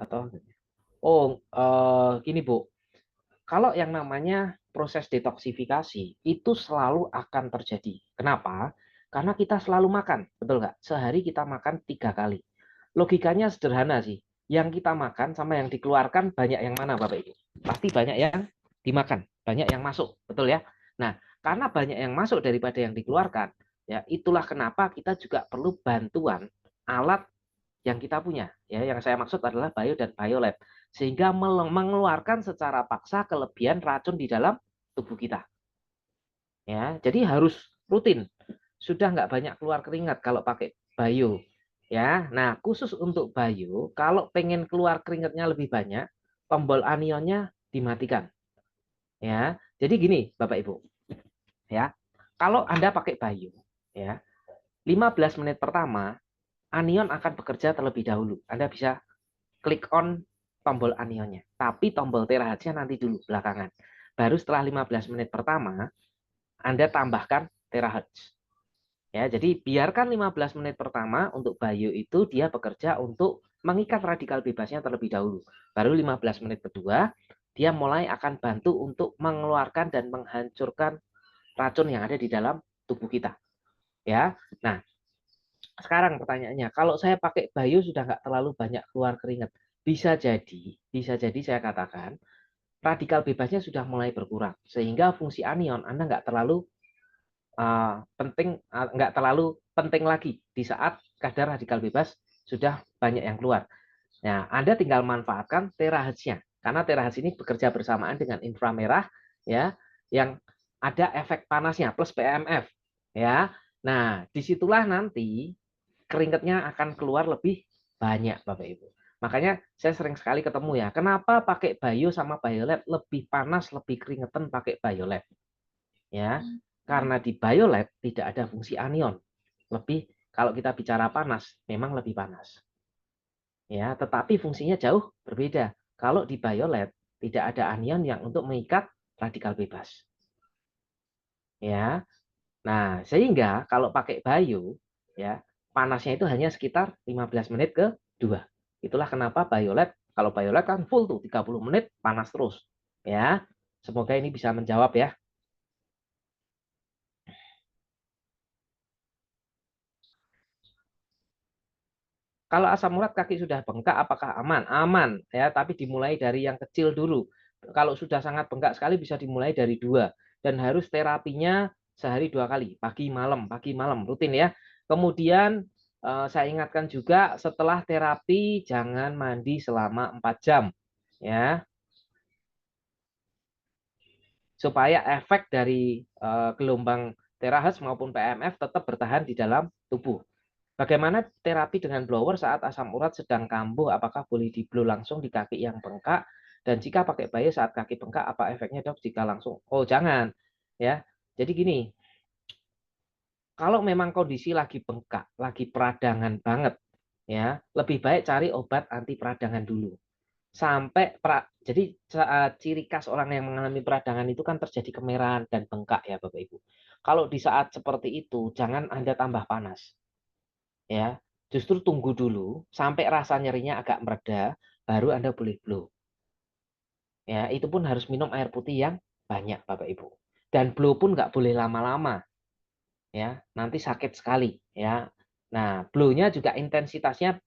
atau gini Bu, kalau yang namanya proses detoksifikasi itu selalu akan terjadi. Kenapa? Karena kita selalu makan, betul nggak? Sehari kita makan 3 kali. Logikanya sederhana sih. Yang kita makan sama yang dikeluarkan banyak yang mana, Bapak Ibu? Pasti banyak yang dimakan, banyak yang masuk, betul ya? Nah, karena banyak yang masuk daripada yang dikeluarkan, ya itulah kenapa kita juga perlu bantuan alat yang kita punya. Ya, yang saya maksud adalah bio dan violet, sehingga mengeluarkan secara paksa kelebihan racun di dalam tubuh kita. Ya, jadi harus rutin. Sudah nggak banyak keluar keringat kalau pakai bio. Ya, nah khusus untuk bio, kalau pengen keluar keringatnya lebih banyak, tombol anionnya dimatikan. Ya, jadi gini, Bapak Ibu. Ya, kalau Anda pakai bio, ya, 15 menit pertama anion akan bekerja terlebih dahulu. Anda bisa klik on tombol anionnya. Tapi tombol terahertznya nanti dulu belakangan. Baru setelah 15 menit pertama, Anda tambahkan terahertz. Ya, jadi biarkan 15 menit pertama untuk bio itu dia bekerja untuk mengikat radikal bebasnya terlebih dahulu. Baru 15 menit kedua, dia mulai akan bantu untuk mengeluarkan dan menghancurkan racun yang ada di dalam tubuh kita. Ya, nah sekarang pertanyaannya, kalau saya pakai bio sudah nggak terlalu banyak keluar keringat, bisa jadi saya katakan radikal bebasnya sudah mulai berkurang, sehingga fungsi anion Anda nggak terlalu penting lagi di saat kadar radikal bebas sudah banyak yang keluar. Nah, Anda tinggal manfaatkan terahertznya, karena terahertz ini bekerja bersamaan dengan inframerah, ya, yang ada efek panasnya plus PMF, ya. Nah, disitulah nanti keringatnya akan keluar lebih banyak, Bapak Ibu. Makanya saya sering sekali ketemu ya, kenapa pakai bio sama violet lebih panas, lebih keringetan pakai violet. Ya, karena di violet tidak ada fungsi anion. Lebih kalau kita bicara panas, memang lebih panas. Ya, tetapi fungsinya jauh berbeda. Kalau di violet tidak ada anion yang untuk mengikat radikal bebas. Ya. Nah, sehingga kalau pakai bio, ya, panasnya itu hanya sekitar 15 menit ke 2. Itulah kenapa violet, kalau violet kan full tuh 30 menit panas terus. Ya. Semoga ini bisa menjawab ya. Kalau asam urat kaki sudah bengkak, apakah aman? Aman ya, tapi dimulai dari yang kecil dulu. Kalau sudah sangat bengkak sekali bisa dimulai dari 2 dan harus terapinya sehari 2 kali, pagi malam rutin ya. Kemudian saya ingatkan juga setelah terapi jangan mandi selama 4 jam ya. Supaya efek dari gelombang terahertz maupun PMF tetap bertahan di dalam tubuh. Bagaimana terapi dengan blower saat asam urat sedang kambuh? Apakah boleh di-blow langsung di kaki yang bengkak? Dan jika pakai bius saat kaki bengkak, apa efeknya dok jika langsung? Oh jangan, ya. Jadi gini, kalau memang kondisi lagi bengkak, lagi peradangan banget, ya, lebih baik cari obat anti peradangan dulu. Jadi ciri khas orang yang mengalami peradangan itu kan terjadi kemerahan dan bengkak ya Bapak Ibu. Kalau di saat seperti itu, jangan Anda tambah panas ya. Justru tunggu dulu sampai rasa nyerinya agak mereda, baru Anda boleh blow. Ya, itu pun harus minum air putih yang banyak Bapak Ibu. Dan blow pun nggak boleh lama-lama. Ya, nanti sakit sekali ya. Nah, blow-nya juga intensitasnya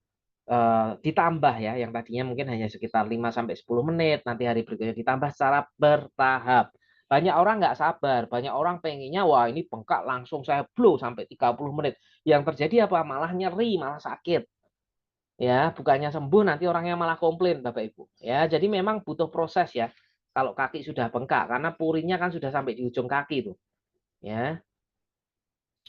ditambah ya, yang tadinya mungkin hanya sekitar 5 sampai 10 menit, nanti hari berikutnya ditambah secara bertahap. Banyak orang nggak sabar, banyak orang pengennya wah ini bengkak langsung saya blow sampai 30 menit. Yang terjadi apa? Malah nyeri, malah sakit. Ya, bukannya sembuh nanti orangnya malah komplain Bapak Ibu. Ya, jadi memang butuh proses ya. Kalau kaki sudah bengkak karena puringnya kan sudah sampai di ujung kaki tuh. Ya.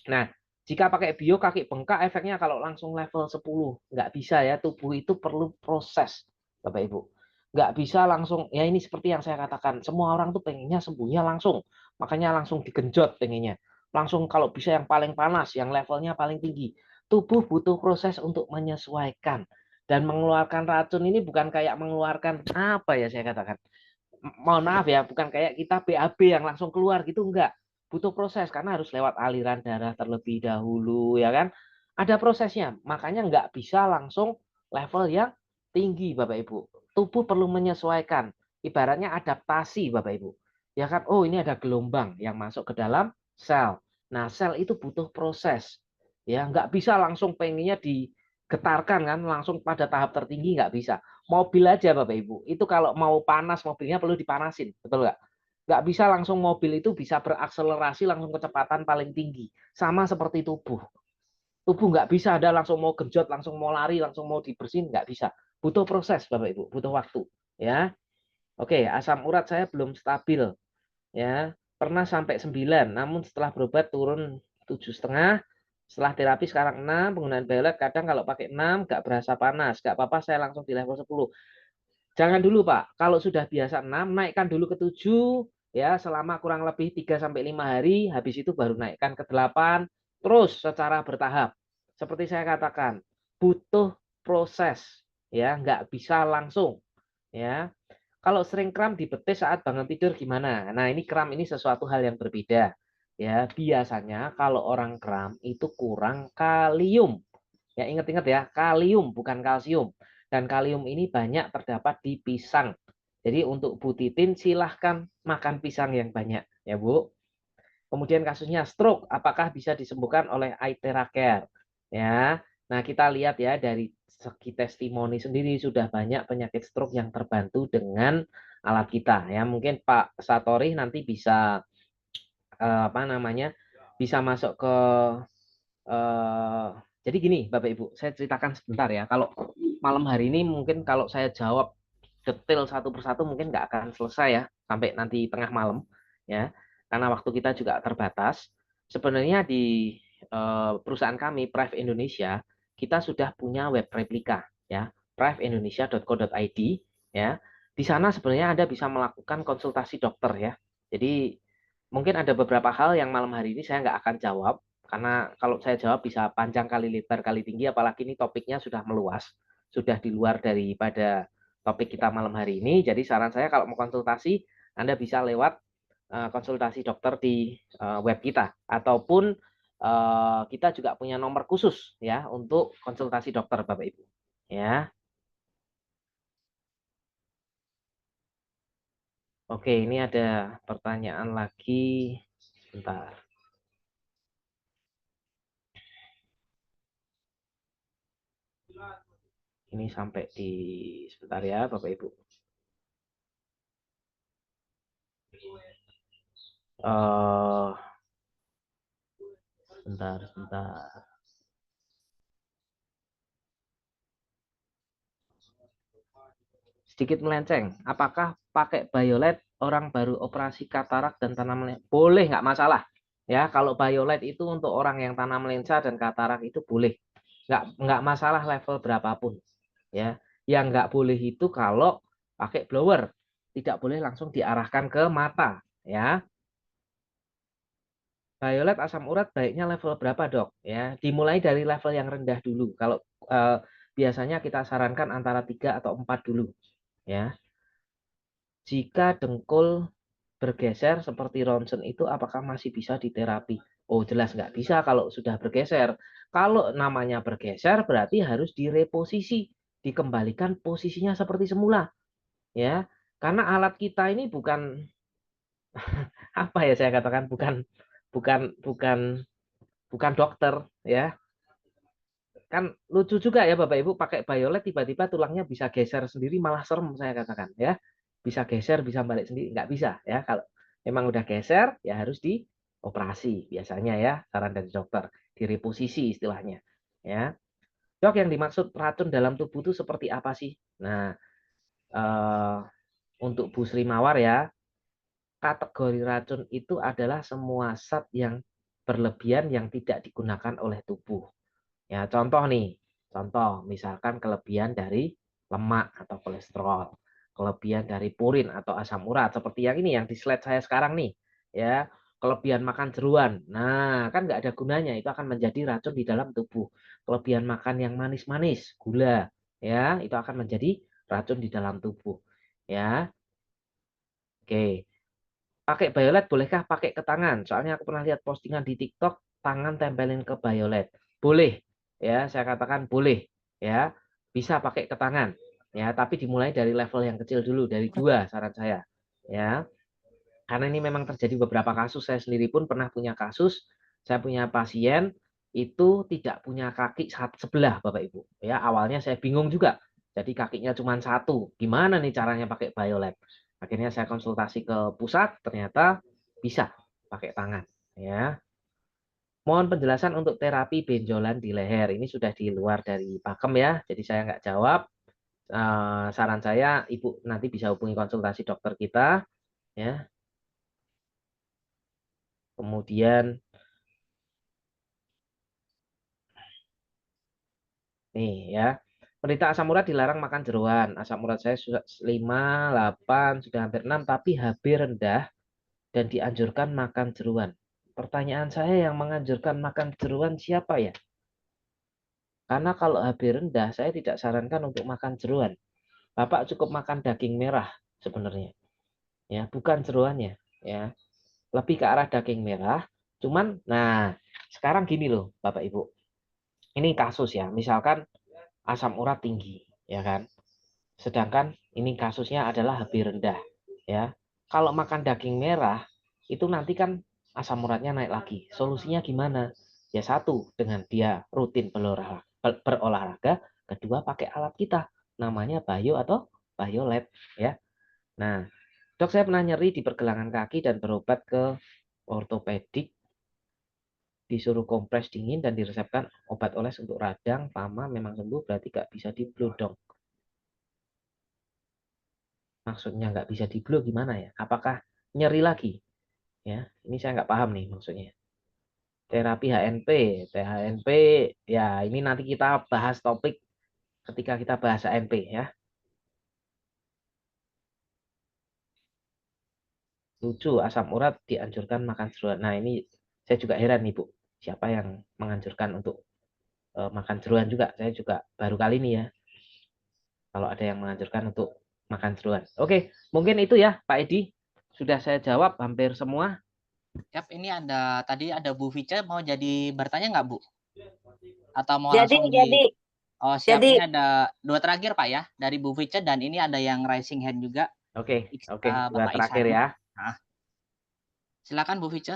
Nah, jika pakai bio kaki bengkak efeknya kalau langsung level 10 nggak bisa ya, tubuh itu perlu proses Bapak Ibu. Nggak bisa langsung ya, ini seperti yang saya katakan, semua orang tuh pengennya sembuhnya langsung, makanya langsung digenjot pengennya langsung, kalau bisa yang paling panas, yang levelnya paling tinggi. Tubuh butuh proses untuk menyesuaikan, dan mengeluarkan racun ini bukan kayak mengeluarkan apa ya saya katakan, mohon maaf ya, bukan kayak kita BAB yang langsung keluar gitu, enggak. Butuh proses karena harus lewat aliran darah terlebih dahulu ya kan. Ada prosesnya, makanya enggak bisa langsung level yang tinggi Bapak Ibu. Tubuh perlu menyesuaikan, ibaratnya adaptasi Bapak Ibu. Ya kan, oh ini ada gelombang yang masuk ke dalam sel. Nah, sel itu butuh proses. Ya, enggak bisa langsung pengennya digetarkan kan, langsung pada tahap tertinggi enggak bisa. Mobil aja Bapak Ibu, itu kalau mau panas mobilnya perlu dipanasin, betul nggak? Nggak bisa langsung mobil itu bisa berakselerasi langsung kecepatan paling tinggi. Sama seperti tubuh. Tubuh nggak bisa ada langsung mau genjot, langsung mau lari, langsung mau dibersihin, nggak bisa. Butuh proses Bapak Ibu, butuh waktu. Ya, oke, asam urat saya belum stabil. Ya, pernah sampai 9, namun setelah berobat turun 7,5. Setelah terapi sekarang 6, penggunaan belet kadang kalau pakai 6 nggak berasa panas. Nggak apa-apa, saya langsung di level 10. Jangan dulu Pak, kalau sudah biasa 6, naikkan dulu ke 7, ya selama kurang lebih 3 sampai 5 hari, habis itu baru naikkan ke 8, terus secara bertahap. Seperti saya katakan, butuh proses, ya nggak bisa langsung. Ya, kalau sering kram di betis saat bangun tidur gimana? Nah ini kram ini sesuatu hal yang berbeda. Ya biasanya kalau orang kram itu kurang kalium. Ya ingat-ingat ya, kalium bukan kalsium. Dan kalium ini banyak terdapat di pisang. Jadi untuk Bu Titin silahkan makan pisang yang banyak ya Bu. Kemudian kasusnya stroke, apakah bisa disembuhkan oleh Aithera Care? Ya, nah kita lihat ya dari segi testimoni sendiri sudah banyak penyakit stroke yang terbantu dengan alat kita. Ya mungkin Pak Satori nanti bisa apa namanya, bisa masuk ke eh, jadi gini Bapak Ibu, saya ceritakan sebentar ya. Kalau malam hari ini mungkin kalau saya jawab detail satu persatu mungkin nggak akan selesai ya sampai nanti tengah malam ya, karena waktu kita juga terbatas. Sebenarnya di perusahaan kami Prive Indonesia kita sudah punya web replika ya, priveindonesia.co.id ya. Di sana sebenarnya Anda bisa melakukan konsultasi dokter ya. Jadi mungkin ada beberapa hal yang malam hari ini saya nggak akan jawab karena kalau saya jawab bisa panjang kali lebar kali tinggi, apalagi ini topiknya sudah meluas, sudah di luar daripada topik kita malam hari ini. Jadi saran saya kalau mau konsultasi, Anda bisa lewat konsultasi dokter di web kita, ataupun kita juga punya nomor khusus ya untuk konsultasi dokter Bapak Ibu. Ya, oke ini ada pertanyaan lagi, sebentar. Ini sampai di sebentar ya Bapak Ibu. Sebentar. Sedikit melenceng. Apakah pakai Biolet orang baru operasi katarak dan tanam lensa? Boleh, nggak masalah. Ya, kalau Biolet itu untuk orang yang tanam lensa dan katarak itu boleh. Nggak masalah level berapapun. Ya, yang nggak boleh itu kalau pakai blower. Tidak boleh langsung diarahkan ke mata. Ya, Violet asam urat baiknya level berapa dok? Ya, dimulai dari level yang rendah dulu. Kalau biasanya kita sarankan antara 3 atau 4 dulu. Ya, jika dengkul bergeser seperti ronsen itu apakah masih bisa diterapi? Oh jelas nggak bisa kalau sudah bergeser. Kalau namanya bergeser berarti harus direposisi, dikembalikan posisinya seperti semula. Ya, karena alat kita ini bukan apa ya saya katakan bukan bukan bukan dokter ya. Kan lucu juga ya Bapak Ibu pakai Biolet tiba-tiba tulangnya bisa geser sendiri malah serem saya katakan ya. Bisa geser, bisa balik sendiri, nggak bisa ya. Kalau memang udah geser ya harus dioperasi biasanya ya saran dari dokter, direposisi istilahnya ya. Dok yang dimaksud racun dalam tubuh itu seperti apa sih? Nah, untuk Bu Sri Mawar ya, kategori racun itu adalah semua zat yang berlebihan yang tidak digunakan oleh tubuh. Ya, contoh misalkan kelebihan dari lemak atau kolesterol, kelebihan dari purin atau asam urat seperti yang ini yang di slide saya sekarang nih, ya. Kelebihan makan jeruan. Nah, kan nggak ada gunanya, itu akan menjadi racun di dalam tubuh. Kelebihan makan yang manis-manis, gula, ya, itu akan menjadi racun di dalam tubuh. Ya. Oke. Pakai Biolet bolehkah pakai ke tangan? Soalnya aku pernah lihat postingan di TikTok, tangan tempelin ke Biolet. Boleh. Ya, saya katakan boleh. Ya, bisa pakai ke tangan. Ya, tapi dimulai dari level yang kecil dulu, dari 2 saran saya. Ya, karena ini memang terjadi beberapa kasus. Saya sendiri pun pernah punya kasus. Saya punya pasien itu tidak punya kaki sebelah, Bapak Ibu. Ya, awalnya saya bingung juga. Jadi kakinya cuma satu. Gimana nih caranya pakai Biolet? Akhirnya saya konsultasi ke pusat, ternyata bisa pakai tangan. Ya, mohon penjelasan untuk terapi benjolan di leher. Ini sudah di luar dari pakem ya, jadi saya nggak jawab. Saran saya, Ibu nanti bisa hubungi konsultasi dokter kita. Ya, kemudian nih ya, penderita asam urat dilarang makan jeroan. Asam urat saya sudah 5, 8, sudah hampir 6, tapi HB rendah dan dianjurkan makan jeroan. Pertanyaan saya yang menganjurkan makan jeroan siapa ya? Karena kalau HB rendah, saya tidak sarankan untuk makan jeroan. Bapak cukup makan daging merah sebenarnya. Ya, bukan jeroannya. Ya, lebih ke arah daging merah. Cuman, nah, sekarang gini loh, Bapak Ibu. Ini kasus ya, misalkan asam urat tinggi, ya kan? Sedangkan ini kasusnya adalah HB rendah, ya. Kalau makan daging merah, itu nanti kan asam uratnya naik lagi. Solusinya gimana? Ya satu, dengan dia rutin berolahraga, kedua pakai alat kita, namanya Bio atau Biolet, ya. Nah, dok saya pernah nyeri di pergelangan kaki dan berobat ke ortopedik, disuruh kompres dingin dan diresepkan obat oles untuk radang, pama, memang sembuh, berarti nggak bisa di-blow dong. Maksudnya nggak bisa di-blow gimana ya? Apakah nyeri lagi? Ya, ini saya nggak paham nih maksudnya. Terapi HNP, THNP, ya ini nanti kita bahas topik ketika kita bahas HNP ya. Lucu, asam urat dianjurkan makan jeruan. Nah ini saya juga heran nih Bu, siapa yang menganjurkan untuk makan jeruan juga? Saya juga baru kali ini ya, kalau ada yang menganjurkan untuk makan jeruan. Oke, mungkin itu ya Pak Edi. Sudah saya jawab hampir semua. Yap, ini tadi ada Bu Vice mau jadi bertanya nggak Bu? Atau mau Jadi, langsung Oh siap, ini ada 2 terakhir Pak ya, dari Bu Vice dan ini ada yang raising hand juga. Oke, dua Bapak terakhir Ihsani. ya. Nah, silakan Bu Vice.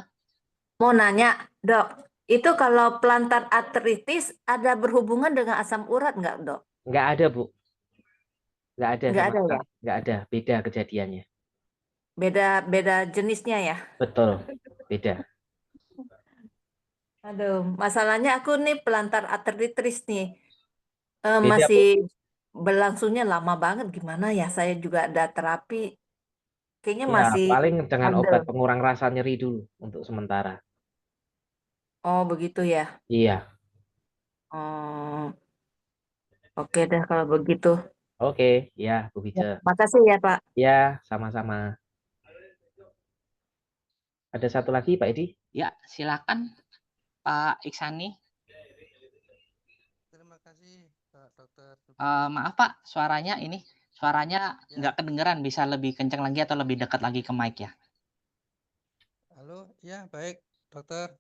mau nanya, dok, itu kalau plantar artritis ada berhubungan dengan asam urat nggak, dok? Nggak ada, Bu. Nggak ada Nggak sama ada ya? sekali. Nggak ada. Beda kejadiannya. Beda jenisnya ya? Betul. Beda. Aduh, masalahnya aku nih pelantar arteritis nih. Beda, Masih Bu. berlangsungnya lama banget. Gimana ya? Saya juga ada terapi. Kayaknya Ya, masih paling dengan bandel. obat pengurang rasa nyeri dulu untuk sementara. Oh, begitu ya. Iya. Oh, oke deh kalau begitu. Oke. Ya, Bu Ya, Bice. makasih ya, Pak. Ya, sama-sama. Ada satu lagi, Pak Edi? Ya, silakan Pak Iksani. Terima kasih Pak Dokter. Maaf Pak, suaranya Ya, nggak kedengeran. Bisa lebih kencang lagi atau lebih dekat lagi ke mic ya? halo, ya baik Dokter.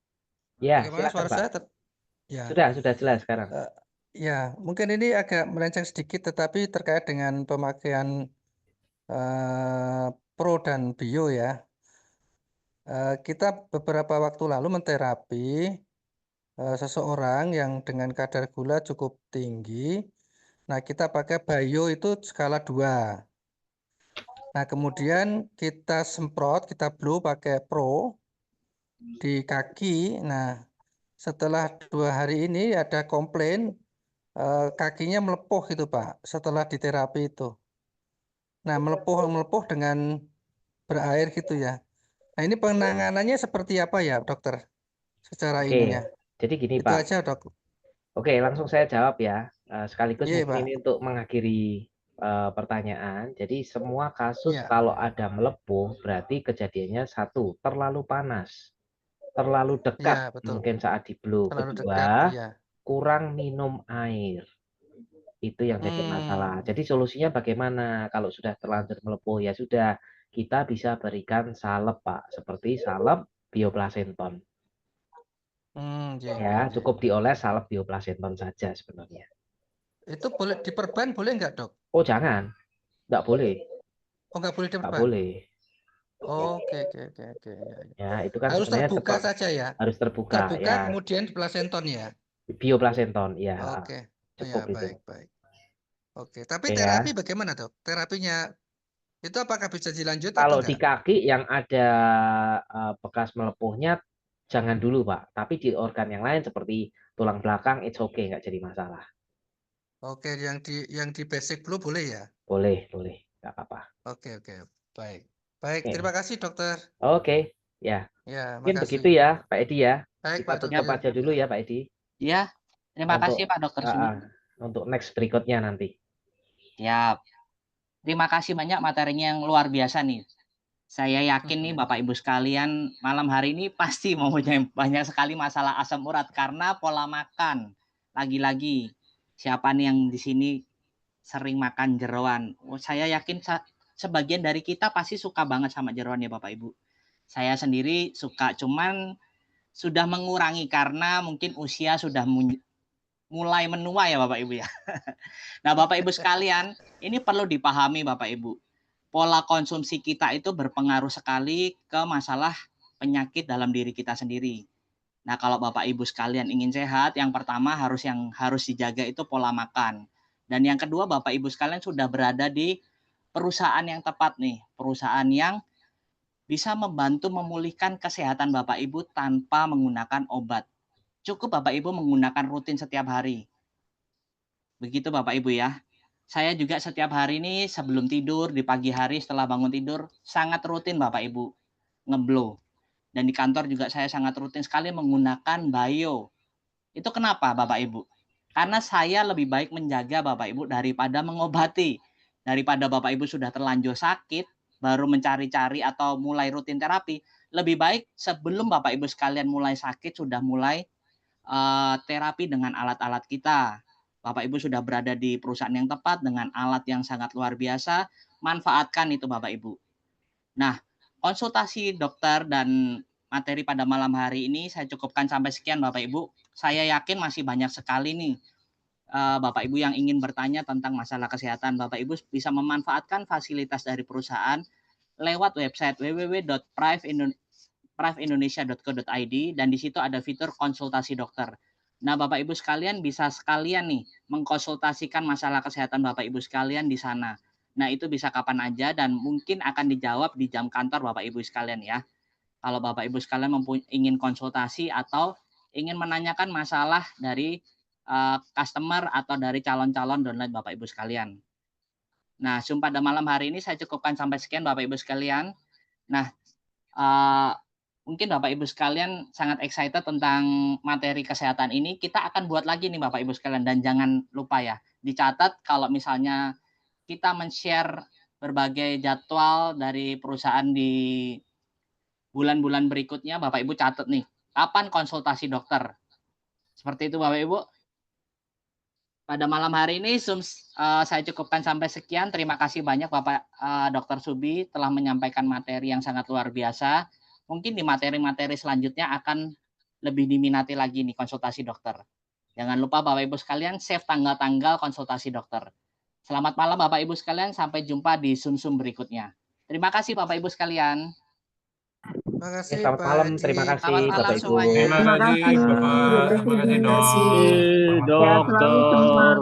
Ya, Bagaimana silakan, suara Pak. saya? Ya, Sudah jelas sekarang. eh, ya mungkin ini agak melenceng sedikit, tetapi terkait dengan pemakaian pro dan bio ya. Kita beberapa waktu lalu menterapi seseorang yang dengan kadar gula cukup tinggi. Nah, kita pakai bio itu skala 2. Nah, kemudian kita semprot, kita blow pakai pro di kaki. Nah, setelah 2 hari ini ada komplain kakinya melepuh itu Pak, setelah diterapi itu. Nah, melepuh dengan berair gitu ya. Nah, ini penanganannya seperti apa ya, dokter? Secara Oke. ininya. Jadi gini, Itu Pak. aja, Dok. Oke, langsung saya jawab ya. Sekaligus Iya, mungkin Pak. ini untuk mengakhiri pertanyaan. Jadi semua kasus Iya. kalau ada melepuh berarti kejadiannya satu, terlalu panas, terlalu Iya, dekat betul. mungkin saat di blow. Terlalu Kedua, dekat, iya. kurang minum air. Itu yang jadi masalah. Hmm. Jadi solusinya bagaimana? Kalau sudah terlanjur melepuh ya sudah, kita bisa berikan salep, Pak, seperti salep bioplasenton. Iya, Ya, iya, iya. cukup dioles salep bioplasenton saja sebenarnya. Itu boleh diperban boleh nggak, Dok? Oh, jangan. Nggak boleh. Oh, nggak boleh Nggak diperban. boleh. Oke, oke, oke, oke. Ya, ya. Ya, itu kan Harus sebenarnya terbuka saja ya. harus terbuka. Terbuka Ya, kemudian di plasenton ya. bioplasenton. Ya, Oke. Oh, ya, cukup itu. baik, baik. Oke, tapi Oke terapi ya. bagaimana, Dok? Terapinya itu apakah bisa dilanjut atau Kalau di enggak? kaki yang ada bekas melepuhnya, jangan dulu, Pak. Tapi di organ yang lain seperti tulang belakang, it's okay, nggak jadi masalah. Oke, yang di basic blue boleh ya? Boleh, boleh. Nggak apa-apa. Oke, oke. Baik. Baik, terima Oke. kasih, Dokter. Oke. Ya, Ya, mungkin makasih. begitu ya, Pak Edi ya. Baik, Kita Pak tutup Dokter. aja dulu ya, Pak Edi. Ya, terima Untuk kasih Pak Dokter ah, Subi. ah, untuk next berikutnya nanti. Ya, terima kasih banyak materinya yang luar biasa nih. Saya yakin nih Bapak Ibu sekalian malam hari ini pasti mempunyai banyak sekali masalah asam urat karena pola makan. Lagi-lagi siapa nih yang di sini sering makan jeroan? Oh, saya yakin sebagian dari kita pasti suka banget sama jeroan ya Bapak Ibu. Saya sendiri suka, cuman sudah mengurangi karena mungkin usia sudah mulai menua ya Bapak Ibu ya. Nah Bapak Ibu sekalian, ini perlu dipahami Bapak Ibu. Pola konsumsi kita itu berpengaruh sekali ke masalah penyakit dalam diri kita sendiri. Nah, kalau Bapak Ibu sekalian ingin sehat, yang pertama yang harus dijaga itu pola makan. Dan yang kedua, Bapak Ibu sekalian sudah berada di perusahaan yang tepat nih, perusahaan yang bisa membantu memulihkan kesehatan Bapak Ibu tanpa menggunakan obat. Cukup Bapak Ibu menggunakan rutin setiap hari. Begitu Bapak Ibu ya. Saya juga setiap hari ini sebelum tidur, di pagi hari setelah bangun tidur, sangat rutin Bapak Ibu ngeblow. Dan di kantor juga saya sangat rutin sekali menggunakan bio. Itu kenapa Bapak Ibu? Karena saya lebih baik menjaga Bapak Ibu daripada mengobati. Daripada Bapak Ibu sudah terlanjur sakit, baru mencari-cari atau mulai rutin terapi, lebih baik sebelum Bapak Ibu sekalian mulai sakit sudah mulai terapi dengan alat-alat kita. Bapak Ibu sudah berada di perusahaan yang tepat dengan alat yang sangat luar biasa, manfaatkan itu Bapak Ibu. Nah, konsultasi dokter dan materi pada malam hari ini saya cukupkan sampai sekian Bapak Ibu. Saya yakin masih banyak sekali nih Bapak Ibu yang ingin bertanya tentang masalah kesehatan. Bapak Ibu bisa memanfaatkan fasilitas dari perusahaan lewat website www.priveindonesia.co.id dan di situ ada fitur konsultasi dokter. Nah, Bapak Ibu sekalian bisa sekalian nih mengkonsultasikan masalah kesehatan Bapak Ibu sekalian di sana. Nah, itu bisa kapan aja dan mungkin akan dijawab di jam kantor Bapak Ibu sekalian ya. Kalau Bapak Ibu sekalian ingin konsultasi atau ingin menanyakan masalah dari customer atau dari calon-calon downline Bapak Ibu sekalian. Nah, Zoom pada malam hari ini saya cukupkan sampai sekian Bapak Ibu sekalian. Nah, mungkin Bapak Ibu sekalian sangat excited tentang materi kesehatan ini. Kita akan buat lagi nih Bapak Ibu sekalian, dan jangan lupa ya, dicatat kalau misalnya kita men-share berbagai jadwal dari perusahaan di bulan-bulan berikutnya, Bapak Ibu catat nih, kapan konsultasi dokter. Seperti itu Bapak Ibu. Pada malam hari ini Zoom saya cukupkan sampai sekian. Terima kasih banyak Bapak Dr. Subi telah menyampaikan materi yang sangat luar biasa. Mungkin di materi-materi selanjutnya akan lebih diminati lagi nih konsultasi dokter. Jangan lupa Bapak Ibu sekalian save tanggal-tanggal konsultasi dokter. Selamat malam Bapak Ibu sekalian, sampai jumpa di Zoom berikutnya. Terima kasih Bapak Ibu sekalian. Terima kasih Selamat Pak malam, Haji. terima kasih Selamat malam Bapak Ibu. semuanya. Terima kasih Bapak, terima kasih Dok. Selamat Dokter. malam.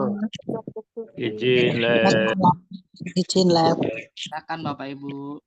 Izin lab. Silakan Bapak Ibu.